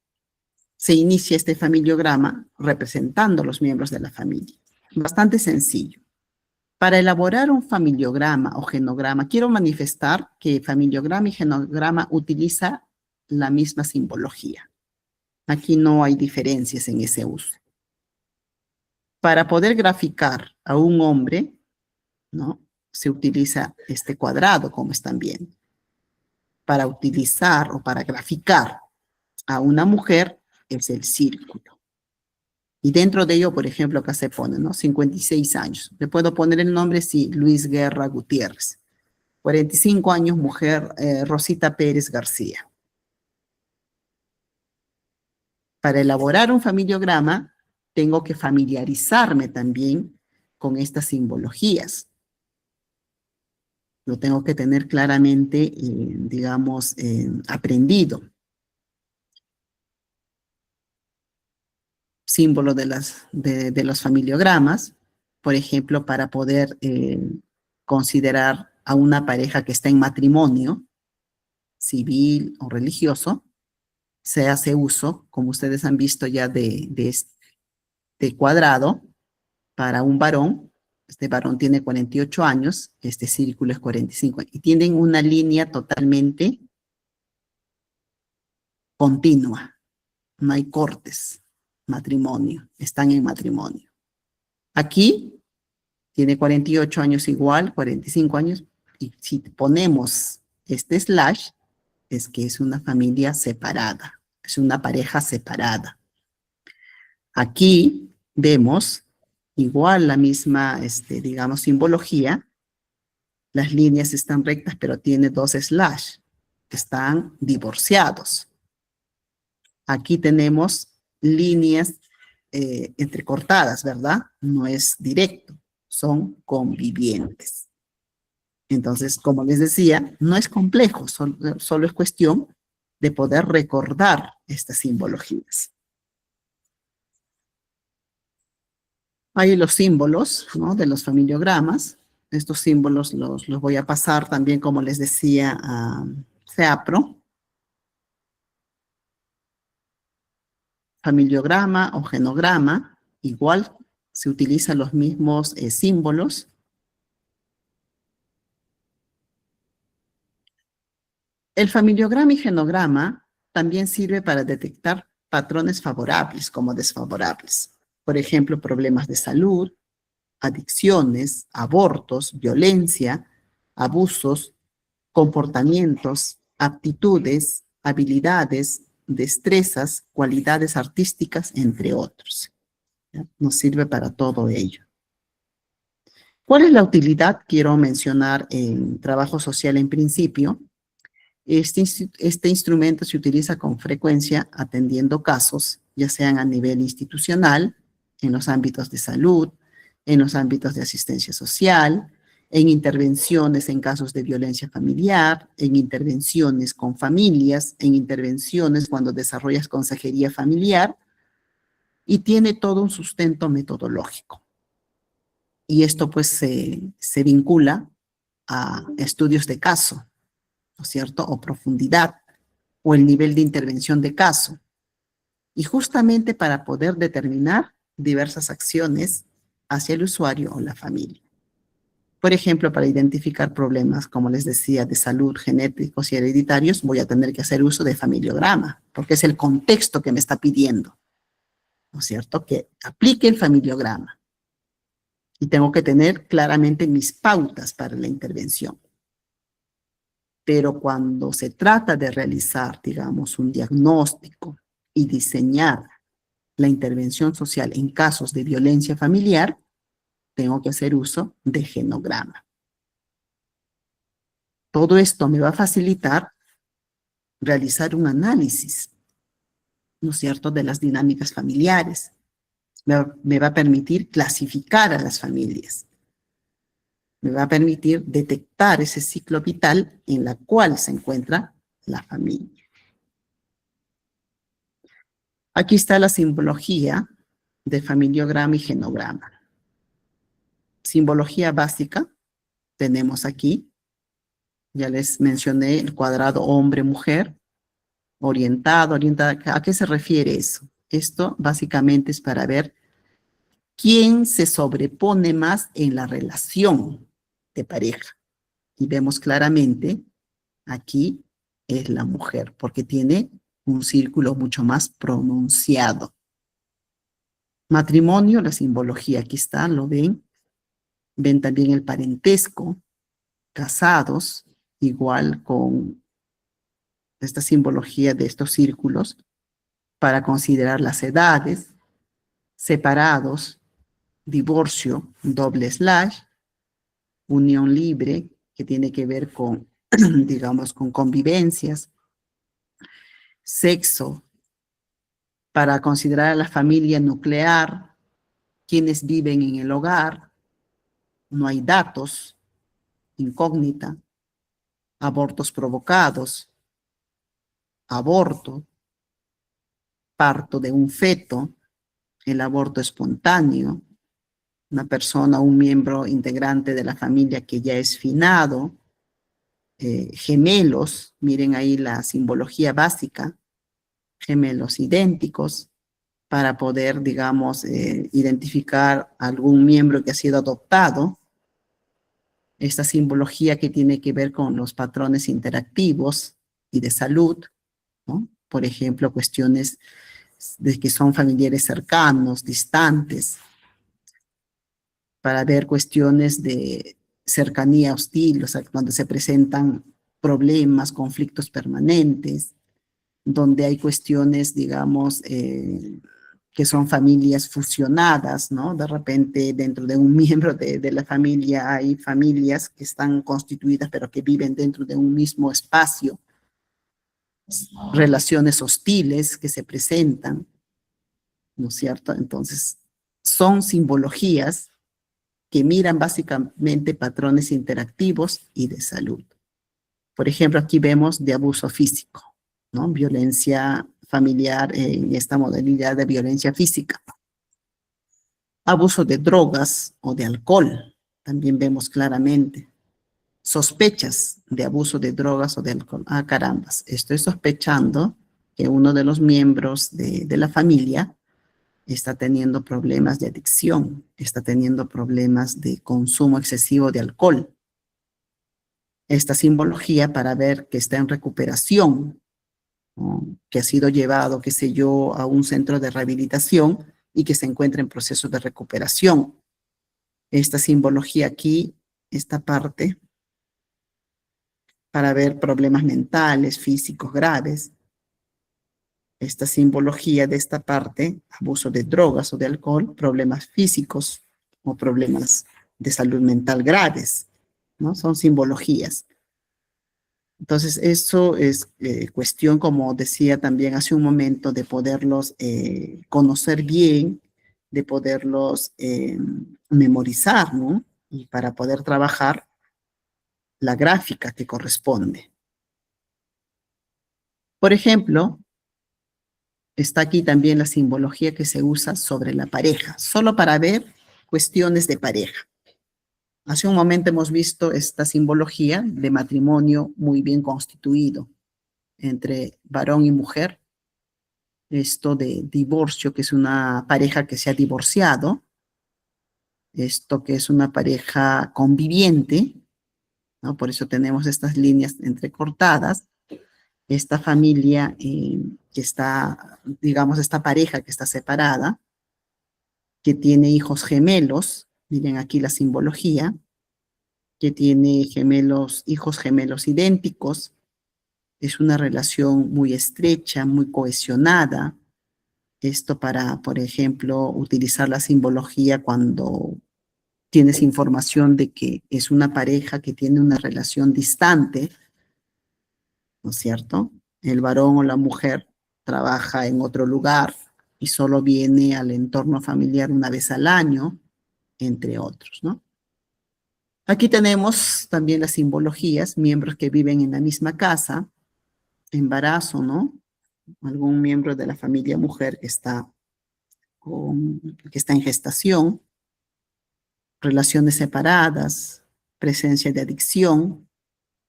se inicia este familiograma representando los miembros de la familia. Bastante sencillo. Para elaborar un familiograma o genograma, quiero manifestar que familiograma y genograma utiliza la misma simbología. Aquí no hay diferencias en ese uso. Para poder graficar a un hombre, ¿no?, se utiliza este cuadrado, como están viendo. Para utilizar o para graficar a una mujer es el círculo. Y dentro de ello, por ejemplo, acá se pone, ¿no? 56 años. Le puedo poner el nombre, sí, Luis Guerra Gutiérrez. 45 años, mujer, Rosita Pérez García. Para elaborar un familiograma, tengo que familiarizarme también con estas simbologías. Lo tengo que tener claramente, digamos, aprendido. Símbolo de los familiogramas, por ejemplo, para poder considerar a una pareja que está en matrimonio, civil o religioso, se hace uso, como ustedes han visto ya, de este cuadrado para un varón. Este varón tiene 48 años, este círculo es 45, y tienen una línea totalmente continua, no hay cortes, matrimonio, están en matrimonio. Aquí tiene 48 años igual, 45 años, y si ponemos este slash, es que es una familia separada, es una pareja separada. Aquí vemos igual la misma, digamos, simbología. Las líneas están rectas, pero tiene dos slash. Están divorciados. Aquí tenemos líneas entrecortadas, ¿verdad? No es directo, son convivientes. Entonces, como les decía, no es complejo, solo es cuestión de poder recordar estas simbologías. Hay los símbolos, ¿no?, de los familiogramas. Estos símbolos los voy a pasar también, como les decía, a CEAPRO. Familiograma o genograma, igual se utilizan los mismos símbolos. El familiograma y genograma también sirve para detectar patrones favorables como desfavorables. Por ejemplo, problemas de salud, adicciones, abortos, violencia, abusos, comportamientos, aptitudes, habilidades, destrezas, cualidades artísticas, entre otros. ¿Ya? Nos sirve para todo ello. ¿Cuál es la utilidad? Quiero mencionar en trabajo social en principio. Este instrumento se utiliza con frecuencia atendiendo casos, ya sean a nivel institucional, en los ámbitos de salud, en los ámbitos de asistencia social, en intervenciones en casos de violencia familiar, en intervenciones con familias, en intervenciones cuando desarrollas consejería familiar, y tiene todo un sustento metodológico. Y esto pues se vincula a estudios de caso, ¿no es cierto? O profundidad, o el nivel de intervención de caso. Y justamente para poder determinar diversas acciones hacia el usuario o la familia. Por ejemplo, para identificar problemas, como les decía, de salud, genéticos y hereditarios, voy a tener que hacer uso de familiograma, porque es el contexto que me está pidiendo, ¿no es cierto? Que aplique el familiograma. Y tengo que tener claramente mis pautas para la intervención. Pero cuando se trata de realizar, digamos, un diagnóstico y diseñar la intervención social en casos de violencia familiar, tengo que hacer uso de genograma. Todo esto me va a facilitar realizar un análisis, ¿no es cierto?, de las dinámicas familiares. Me va a permitir clasificar a las familias. Me va a permitir detectar ese ciclo vital en la cual se encuentra la familia. Aquí está la simbología de familiograma y genograma. Simbología básica, tenemos aquí, ya les mencioné el cuadrado hombre-mujer, orientado, orientada. ¿A qué se refiere eso? Esto básicamente es para ver quién se sobrepone más en la relación de pareja. Y vemos claramente, aquí es la mujer, porque tiene un círculo mucho más pronunciado. Matrimonio, la simbología, aquí está, lo ven. Ven también el parentesco, casados, igual con esta simbología de estos círculos, para considerar las edades, separados, divorcio, doble slash, unión libre, que tiene que ver con, digamos, con convivencias, sexo, para considerar a la familia nuclear, quienes viven en el hogar, no hay datos, incógnita, abortos provocados, aborto, parto de un feto, el aborto espontáneo, una persona, un miembro integrante de la familia que ya es finado, gemelos, miren ahí la simbología básica, gemelos idénticos, para poder, digamos, identificar algún miembro que ha sido adoptado. Esta simbología que tiene que ver con los patrones interactivos y de salud, ¿no? Por ejemplo, cuestiones de que son familiares cercanos, distantes, para ver cuestiones de cercanía hostil, o sea, cuando se presentan problemas, conflictos permanentes, donde hay cuestiones, digamos, que son familias fusionadas, ¿no? De repente, dentro de un miembro de la familia hay familias que están constituidas, pero que viven dentro de un mismo espacio, relaciones hostiles que se presentan, ¿no es cierto? Entonces, son simbologías que miran básicamente patrones interactivos y de salud. Por ejemplo, aquí vemos de abuso físico, ¿no? Violencia familiar en esta modalidad de violencia física. Abuso de drogas o de alcohol, también vemos claramente. Sospechas de abuso de drogas o de alcohol. Ah, carambas, estoy sospechando que uno de los miembros de la familia está teniendo problemas de adicción, está teniendo problemas de consumo excesivo de alcohol. Esta simbología para ver que está en recuperación, ¿no? Que ha sido llevado, qué sé yo, a un centro de rehabilitación y que se encuentra en proceso de recuperación. Esta simbología aquí, esta parte, para ver problemas mentales, físicos graves. Esta simbología de esta parte, abuso de drogas o de alcohol, problemas físicos o problemas de salud mental graves, ¿no? Son simbologías. Entonces, eso es cuestión, como decía también hace un momento, de poderlos conocer bien, de poderlos memorizar, ¿no? Y para poder trabajar la gráfica que corresponde. Por ejemplo, está aquí también la simbología que se usa sobre la pareja, solo para ver cuestiones de pareja. Hace un momento hemos visto esta simbología de matrimonio muy bien constituido entre varón y mujer. Esto de divorcio, que es una pareja que se ha divorciado. Esto que es una pareja conviviente, ¿no? Por eso tenemos estas líneas entrecortadas. Esta familia que está, digamos, esta pareja que está separada, que tiene hijos gemelos, miren aquí la simbología, que tiene gemelos, hijos gemelos idénticos, es una relación muy estrecha, muy cohesionada. Esto para, por ejemplo, utilizar la simbología cuando tienes información de que es una pareja que tiene una relación distante, ¿no es cierto? El varón o la mujer trabaja en otro lugar y solo viene al entorno familiar una vez al año, entre otros, ¿no? Aquí tenemos también las simbologías, miembros que viven en la misma casa, embarazo, ¿no? Algún miembro de la familia mujer que está en gestación, relaciones separadas, presencia de adicción,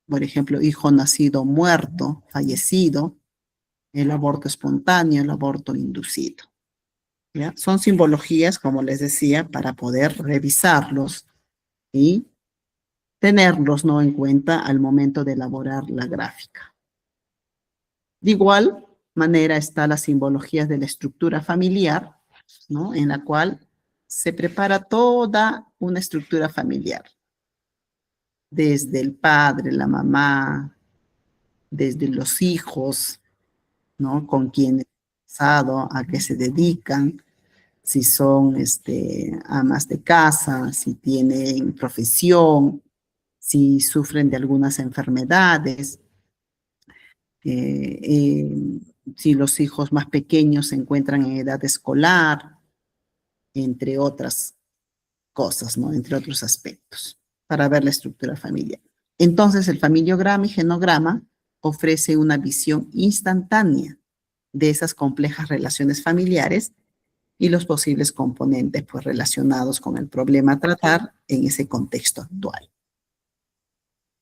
por ejemplo, hijo nacido muerto, fallecido, el aborto espontáneo, el aborto inducido. ¿Ya? Son simbologías, como les decía, para poder revisarlos y tenerlos, ¿no?, en cuenta al momento de elaborar la gráfica. De igual manera está las simbologías de la estructura familiar, ¿no?, en la cual se prepara toda una estructura familiar, desde el padre, la mamá, desde los hijos, ¿no?, con quienes han casado, a qué se dedican, si son amas de casa, si tienen profesión, si sufren de algunas enfermedades, eh, eh, si los hijos más pequeños se encuentran en edad escolar, entre otras cosas, ¿no? Entre otros aspectos, para ver la estructura familiar. Entonces, el familiograma y genograma ofrece una visión instantánea de esas complejas relaciones familiares y los posibles componentes pues, relacionados con el problema a tratar en ese contexto actual.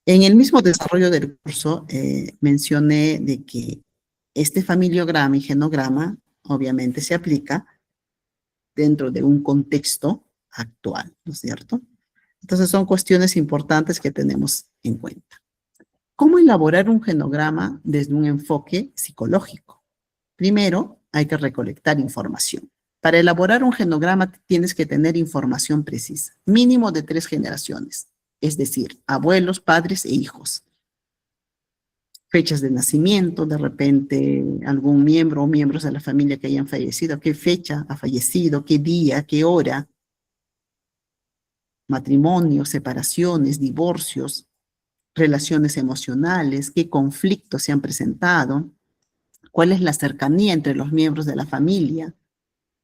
En el mismo desarrollo del curso mencioné de que este familiograma y genograma obviamente se aplica dentro de un contexto actual, ¿no es cierto? Entonces son cuestiones importantes que tenemos en cuenta. ¿Cómo elaborar un genograma desde un enfoque psicológico? Primero, hay que recolectar información. Para elaborar un genograma tienes que tener información precisa, mínimo de 3 generaciones, es decir, abuelos, padres e hijos. Fechas de nacimiento, de repente algún miembro o miembros de la familia que hayan fallecido, qué fecha ha fallecido, qué día, qué hora, matrimonios, separaciones, divorcios, relaciones emocionales, qué conflictos se han presentado, cuál es la cercanía entre los miembros de la familia,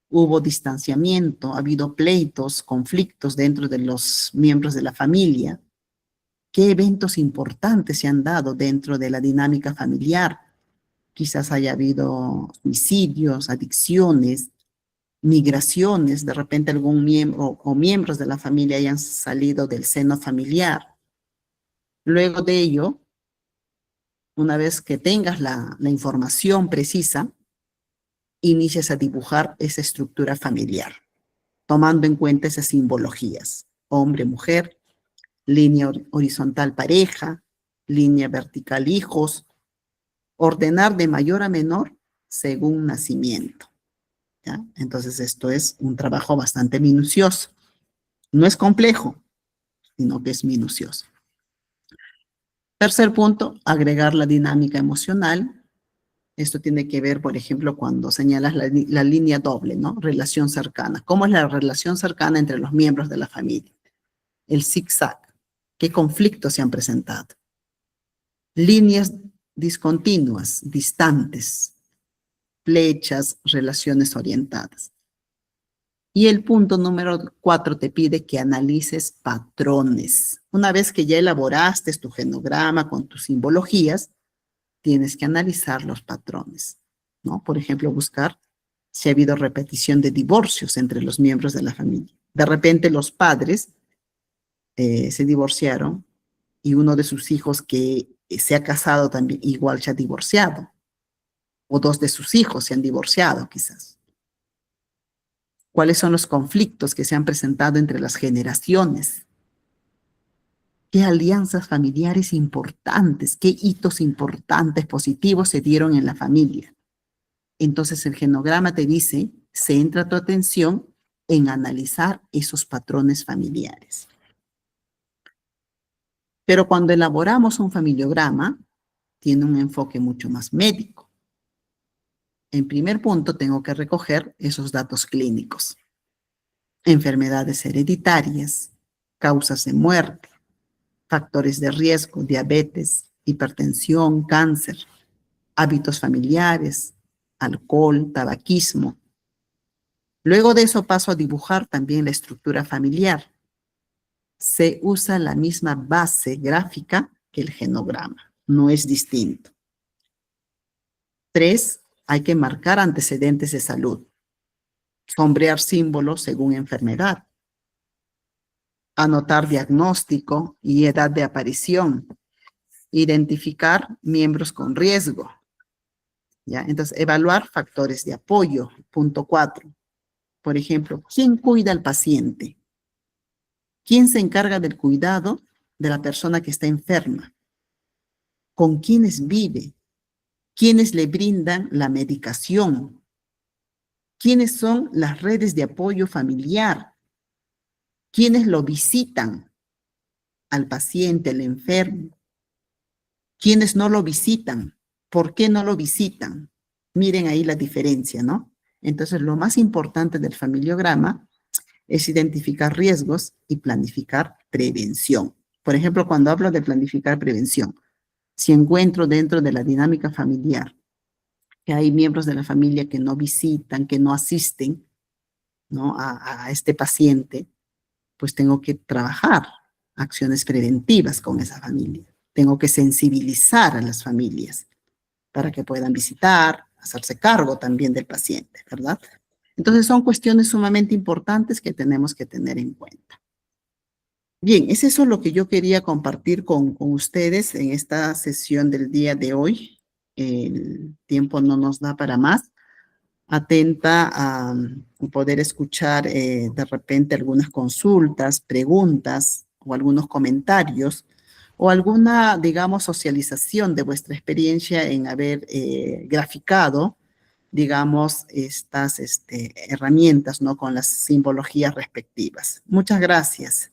hubo distanciamiento, ha habido pleitos, conflictos dentro de los miembros de la familia, qué eventos importantes se han dado dentro de la dinámica familiar, quizás haya habido suicidios, adicciones, migraciones, de repente algún miembro o miembros de la familia hayan salido del seno familiar. Luego de ello, una vez que tengas la información precisa, inicias a dibujar esa estructura familiar, tomando en cuenta esas simbologías, hombre, mujer, línea horizontal pareja, línea vertical hijos, ordenar de mayor a menor según nacimiento. ¿Ya? Entonces esto es un trabajo bastante minucioso. No es complejo, sino que es minucioso. Tercer punto, agregar la dinámica emocional. Esto tiene que ver, por ejemplo, cuando señalas la línea doble, ¿no? Relación cercana. ¿Cómo es la relación cercana entre los miembros de la familia? El zigzag. ¿Qué conflictos se han presentado? Líneas discontinuas, distantes, flechas, relaciones orientadas. Y el punto número 4 te pide que analices patrones. Una vez que ya elaboraste tu genograma con tus simbologías, tienes que analizar los patrones, ¿no? Por ejemplo, buscar si ha habido repetición de divorcios entre los miembros de la familia. De repente los padres se divorciaron y uno de sus hijos que se ha casado también igual se ha divorciado. O 2 de sus hijos se han divorciado quizás. ¿Cuáles son los conflictos que se han presentado entre las generaciones? ¿Qué alianzas familiares importantes, qué hitos importantes, positivos se dieron en la familia? Entonces el genograma te dice, centra tu atención en analizar esos patrones familiares. Pero cuando elaboramos un familiograma, tiene un enfoque mucho más médico. En primer punto, tengo que recoger esos datos clínicos. Enfermedades hereditarias, causas de muerte, factores de riesgo, diabetes, hipertensión, cáncer, hábitos familiares, alcohol, tabaquismo. Luego de eso paso a dibujar también la estructura familiar. Se usa la misma base gráfica que el genograma, no es distinto. 3, hay que marcar antecedentes de salud, sombrear símbolos según enfermedad, anotar diagnóstico y edad de aparición, identificar miembros con riesgo, ¿ya? Entonces, evaluar factores de apoyo, punto 4. Por ejemplo, ¿quién cuida al paciente? ¿Quién se encarga del cuidado de la persona que está enferma? ¿Con quiénes vive? ¿Quiénes le brindan la medicación? ¿Quiénes son las redes de apoyo familiar? ¿Quiénes lo visitan al paciente, al enfermo? ¿Quiénes no lo visitan? ¿Por qué no lo visitan? Miren ahí la diferencia, ¿no? Entonces, lo más importante del familiograma es identificar riesgos y planificar prevención. Por ejemplo, cuando hablo de planificar prevención, si encuentro dentro de la dinámica familiar que hay miembros de la familia que no visitan, que no asisten, ¿no? a este paciente, pues tengo que trabajar acciones preventivas con esa familia. Tengo que sensibilizar a las familias para que puedan visitar, hacerse cargo también del paciente, ¿verdad? Entonces son cuestiones sumamente importantes que tenemos que tener en cuenta. Bien, es eso lo que yo quería compartir con ustedes en esta sesión del día de hoy. El tiempo no nos da para más. Atenta a poder escuchar de repente algunas consultas, preguntas o algunos comentarios o alguna, digamos, socialización de vuestra experiencia en haber graficado, digamos, estas herramientas, ¿no? Con las simbologías respectivas. Muchas gracias.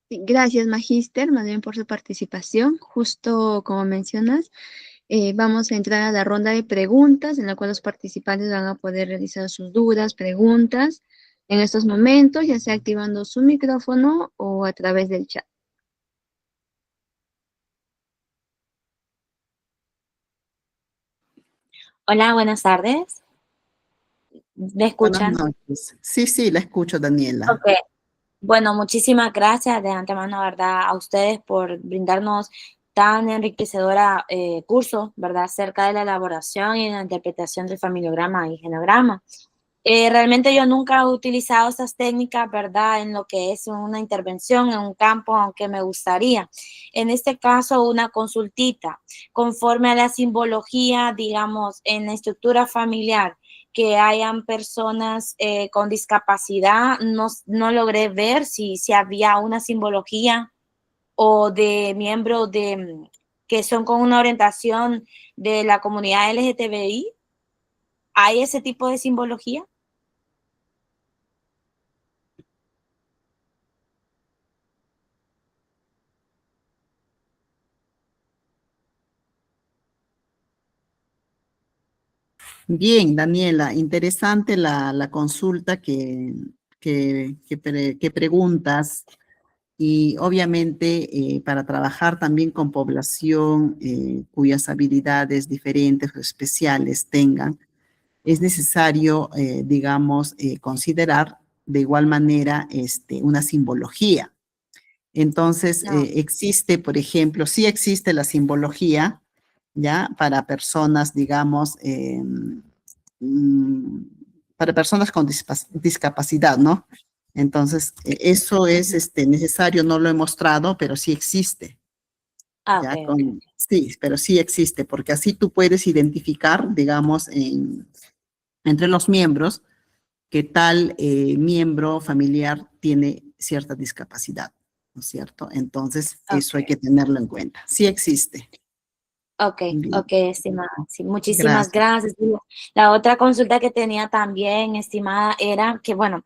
Sí, gracias, Magíster, más bien por su participación. Justo como mencionas, vamos a entrar a la ronda de preguntas en la cual los participantes van a poder realizar sus dudas, preguntas en estos momentos, ya sea activando su micrófono o a través del chat. Hola, buenas tardes. ¿Me Buenas escuchan? noches. Sí, sí, la escucho, Daniela. Ok. Bueno, muchísimas gracias de antemano, ¿verdad? A ustedes por brindarnos tan enriquecedora curso, ¿verdad? Acerca de la elaboración y la interpretación del familiograma y genograma. Realmente yo nunca he utilizado estas técnicas, ¿verdad? En lo que es una intervención en un campo, aunque me gustaría. En este caso, una consultita. Conforme a la simbología, digamos, en la estructura familiar, que hayan personas con discapacidad, no logré ver si había una simbología o de miembros que son con una orientación de la comunidad LGTBI. ¿Hay ese tipo de simbología? Bien, Daniela, interesante la consulta que preguntas y obviamente para trabajar también con población cuyas habilidades diferentes o especiales tengan, es necesario, digamos, considerar de igual manera una simbología. Entonces, No. existe, por ejemplo, sí existe la simbología, ¿ya? Para personas, digamos, mm, para personas con discapacidad, ¿no? Entonces, eso es necesario, no lo he mostrado, pero sí existe, Ah, ok, ¿ya? ok. Sí, pero sí existe, porque así tú puedes identificar, digamos, entre los miembros, que tal miembro familiar tiene cierta discapacidad, ¿no es cierto? Entonces, eso hay Ok, que tenerlo en cuenta. Sí existe. ok, Bien, ok, estimada. Sí, muchísimas gracias. gracias. Y la otra consulta que tenía también, estimada, era que, bueno,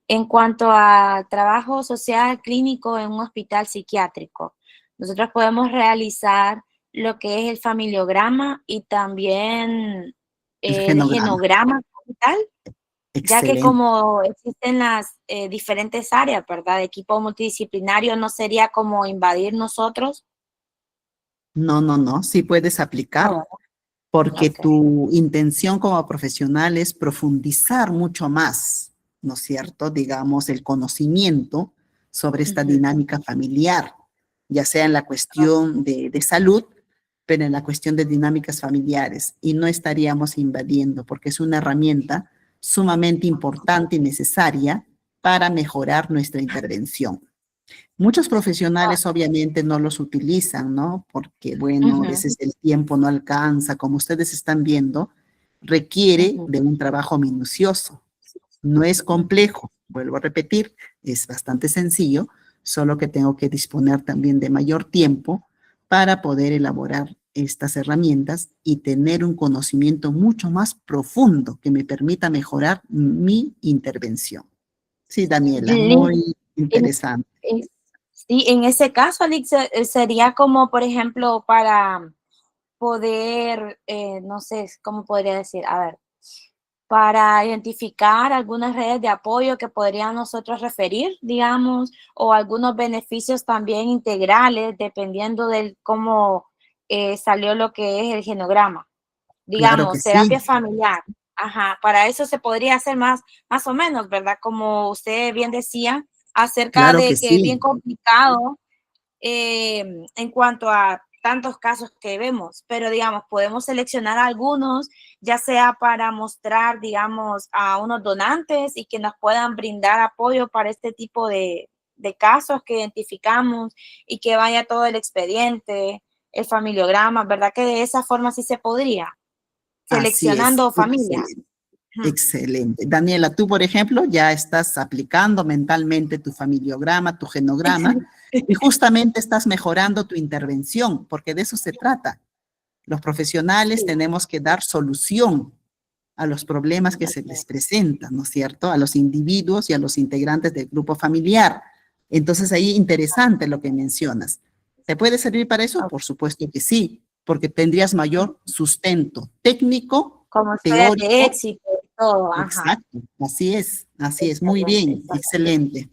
en cuanto al trabajo social clínico en un hospital psiquiátrico, nosotros podemos realizar lo que es el familiograma y también El el genograma. genograma como tal, ya que Excelente. como existen las diferentes áreas, ¿verdad? Equipo multidisciplinario no sería como invadir nosotros. No, no, no, sí puedes Ah, aplicar, bueno, porque ok. tu intención como profesional es profundizar mucho más, ¿no es cierto? Digamos, el conocimiento sobre esta Ujú. dinámica familiar, ya sea en la cuestión de salud, pero en la cuestión de dinámicas familiares. Y no estaríamos invadiendo, porque es una herramienta sumamente importante y necesaria para mejorar nuestra intervención. Muchos profesionales obviamente no los utilizan, ¿no? Porque, bueno, a Ujú, veces el tiempo no alcanza, como ustedes están viendo, requiere ujú. de un trabajo minucioso. No es complejo, vuelvo a repetir, es bastante sencillo, solo que tengo que disponer también de mayor tiempo para poder elaborar estas herramientas y tener un conocimiento mucho más profundo que me permita mejorar mi intervención. Sí, Daniela, Liz, muy en, interesante. sí, en ese caso, Liz, sería como, por ejemplo, para poder, no sé, ¿cómo podría decir? A ver, para identificar algunas redes de apoyo que podrían nosotros referir, digamos, o algunos beneficios también integrales, dependiendo del cómo salió lo que es el genograma. Claro que Digamos, terapia sí, familiar. Ajá, para eso se podría hacer más o menos, ¿verdad? Como usted bien decía, acerca claro que de que es bien sí. complicado en cuanto a tantos casos que vemos, pero digamos, podemos seleccionar algunos, ya sea para mostrar, digamos, a unos donantes y que nos puedan brindar apoyo para este tipo de casos que identificamos y que vaya todo el expediente, el familiograma, ¿verdad? Que de esa forma sí se podría, Así es, seleccionando familia. excelente. Excelente. Daniela, tú, por ejemplo, ya estás aplicando mentalmente tu familiograma, tu genograma, y justamente estás mejorando tu intervención, porque de eso se trata. Los profesionales Sí, tenemos que dar solución a los problemas que se les presentan, ¿no es cierto? A los individuos y a los integrantes del grupo familiar. Entonces, ahí interesante lo que mencionas. ¿Te puede servir para eso? Por supuesto que sí, porque tendrías mayor sustento técnico, como historias de teórico. éxito y todo, ajá. Exacto, así es, muy Excelente, bien, excelente. excelente.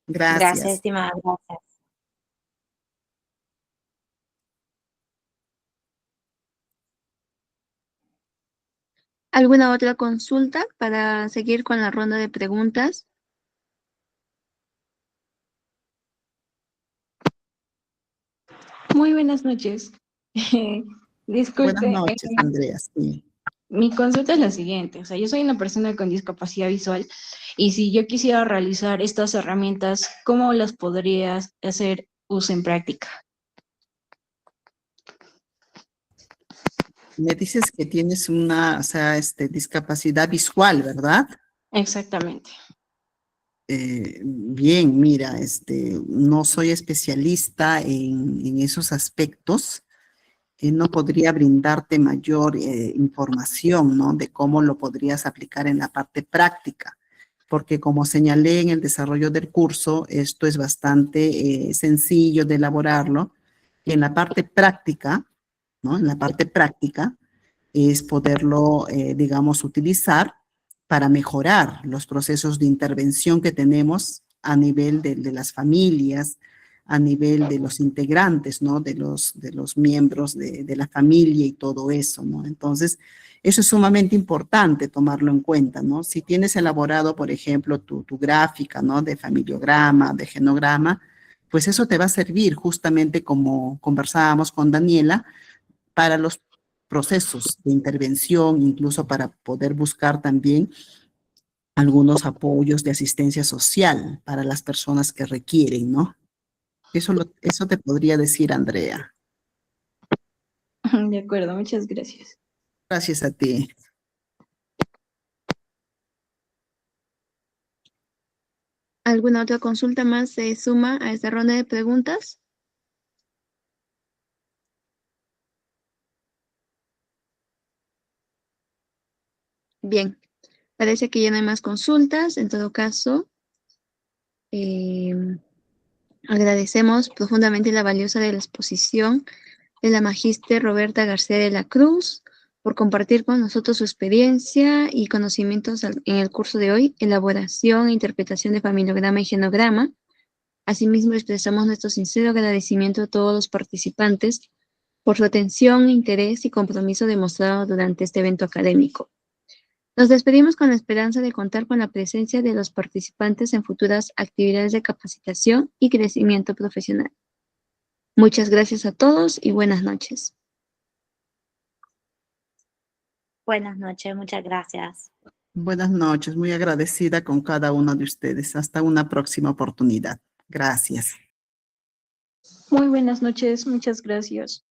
Gracias, Gracias. estimada, gracias. ¿Alguna otra consulta para seguir con la ronda de preguntas? Muy buenas noches. Buenas Disculpe, noches, Andrea. Sí. mi consulta es la siguiente. O sea, yo soy una persona con discapacidad visual y si yo quisiera realizar estas herramientas, ¿cómo las podrías hacer uso en práctica? Me dices que tienes una, o sea, discapacidad visual, ¿verdad? Exactamente. Bien, mira, no soy especialista en esos aspectos. No podría brindarte mayor información, ¿no? De cómo lo podrías aplicar en la parte práctica, porque como señalé en el desarrollo del curso, esto es bastante sencillo de elaborarlo. Y en la parte práctica, ¿no? En la parte práctica es poderlo, digamos, utilizar para mejorar los procesos de intervención que tenemos a nivel de las familias, a nivel de los integrantes, ¿no? De los miembros de la familia y todo eso, ¿no? Entonces, eso es sumamente importante tomarlo en cuenta, ¿no? Si tienes elaborado, por ejemplo, tu gráfica, ¿no? De familiograma, de genograma, pues eso te va a servir justamente como conversábamos con Daniela, para los procesos de intervención, incluso para poder buscar también algunos apoyos de asistencia social para las personas que requieren, ¿no? Eso te podría decir, Andrea. De acuerdo, muchas gracias. Gracias a ti. ¿Alguna otra consulta más se suma a esta ronda de preguntas? Bien, parece que ya no hay más consultas. En todo caso, agradecemos profundamente la valiosa de la exposición de la magíster Roberta García de la Cruz por compartir con nosotros su experiencia y conocimientos en el curso de hoy, elaboración e interpretación de familiograma y genograma. Asimismo, expresamos nuestro sincero agradecimiento a todos los participantes por su atención, interés y compromiso demostrado durante este evento académico. Nos despedimos con la esperanza de contar con la presencia de los participantes en futuras actividades de capacitación y crecimiento profesional. Muchas gracias a todos y buenas noches. Buenas noches, muchas gracias. Buenas noches, muy agradecida con cada uno de ustedes. Hasta una próxima oportunidad. Gracias. Muy buenas noches, muchas gracias.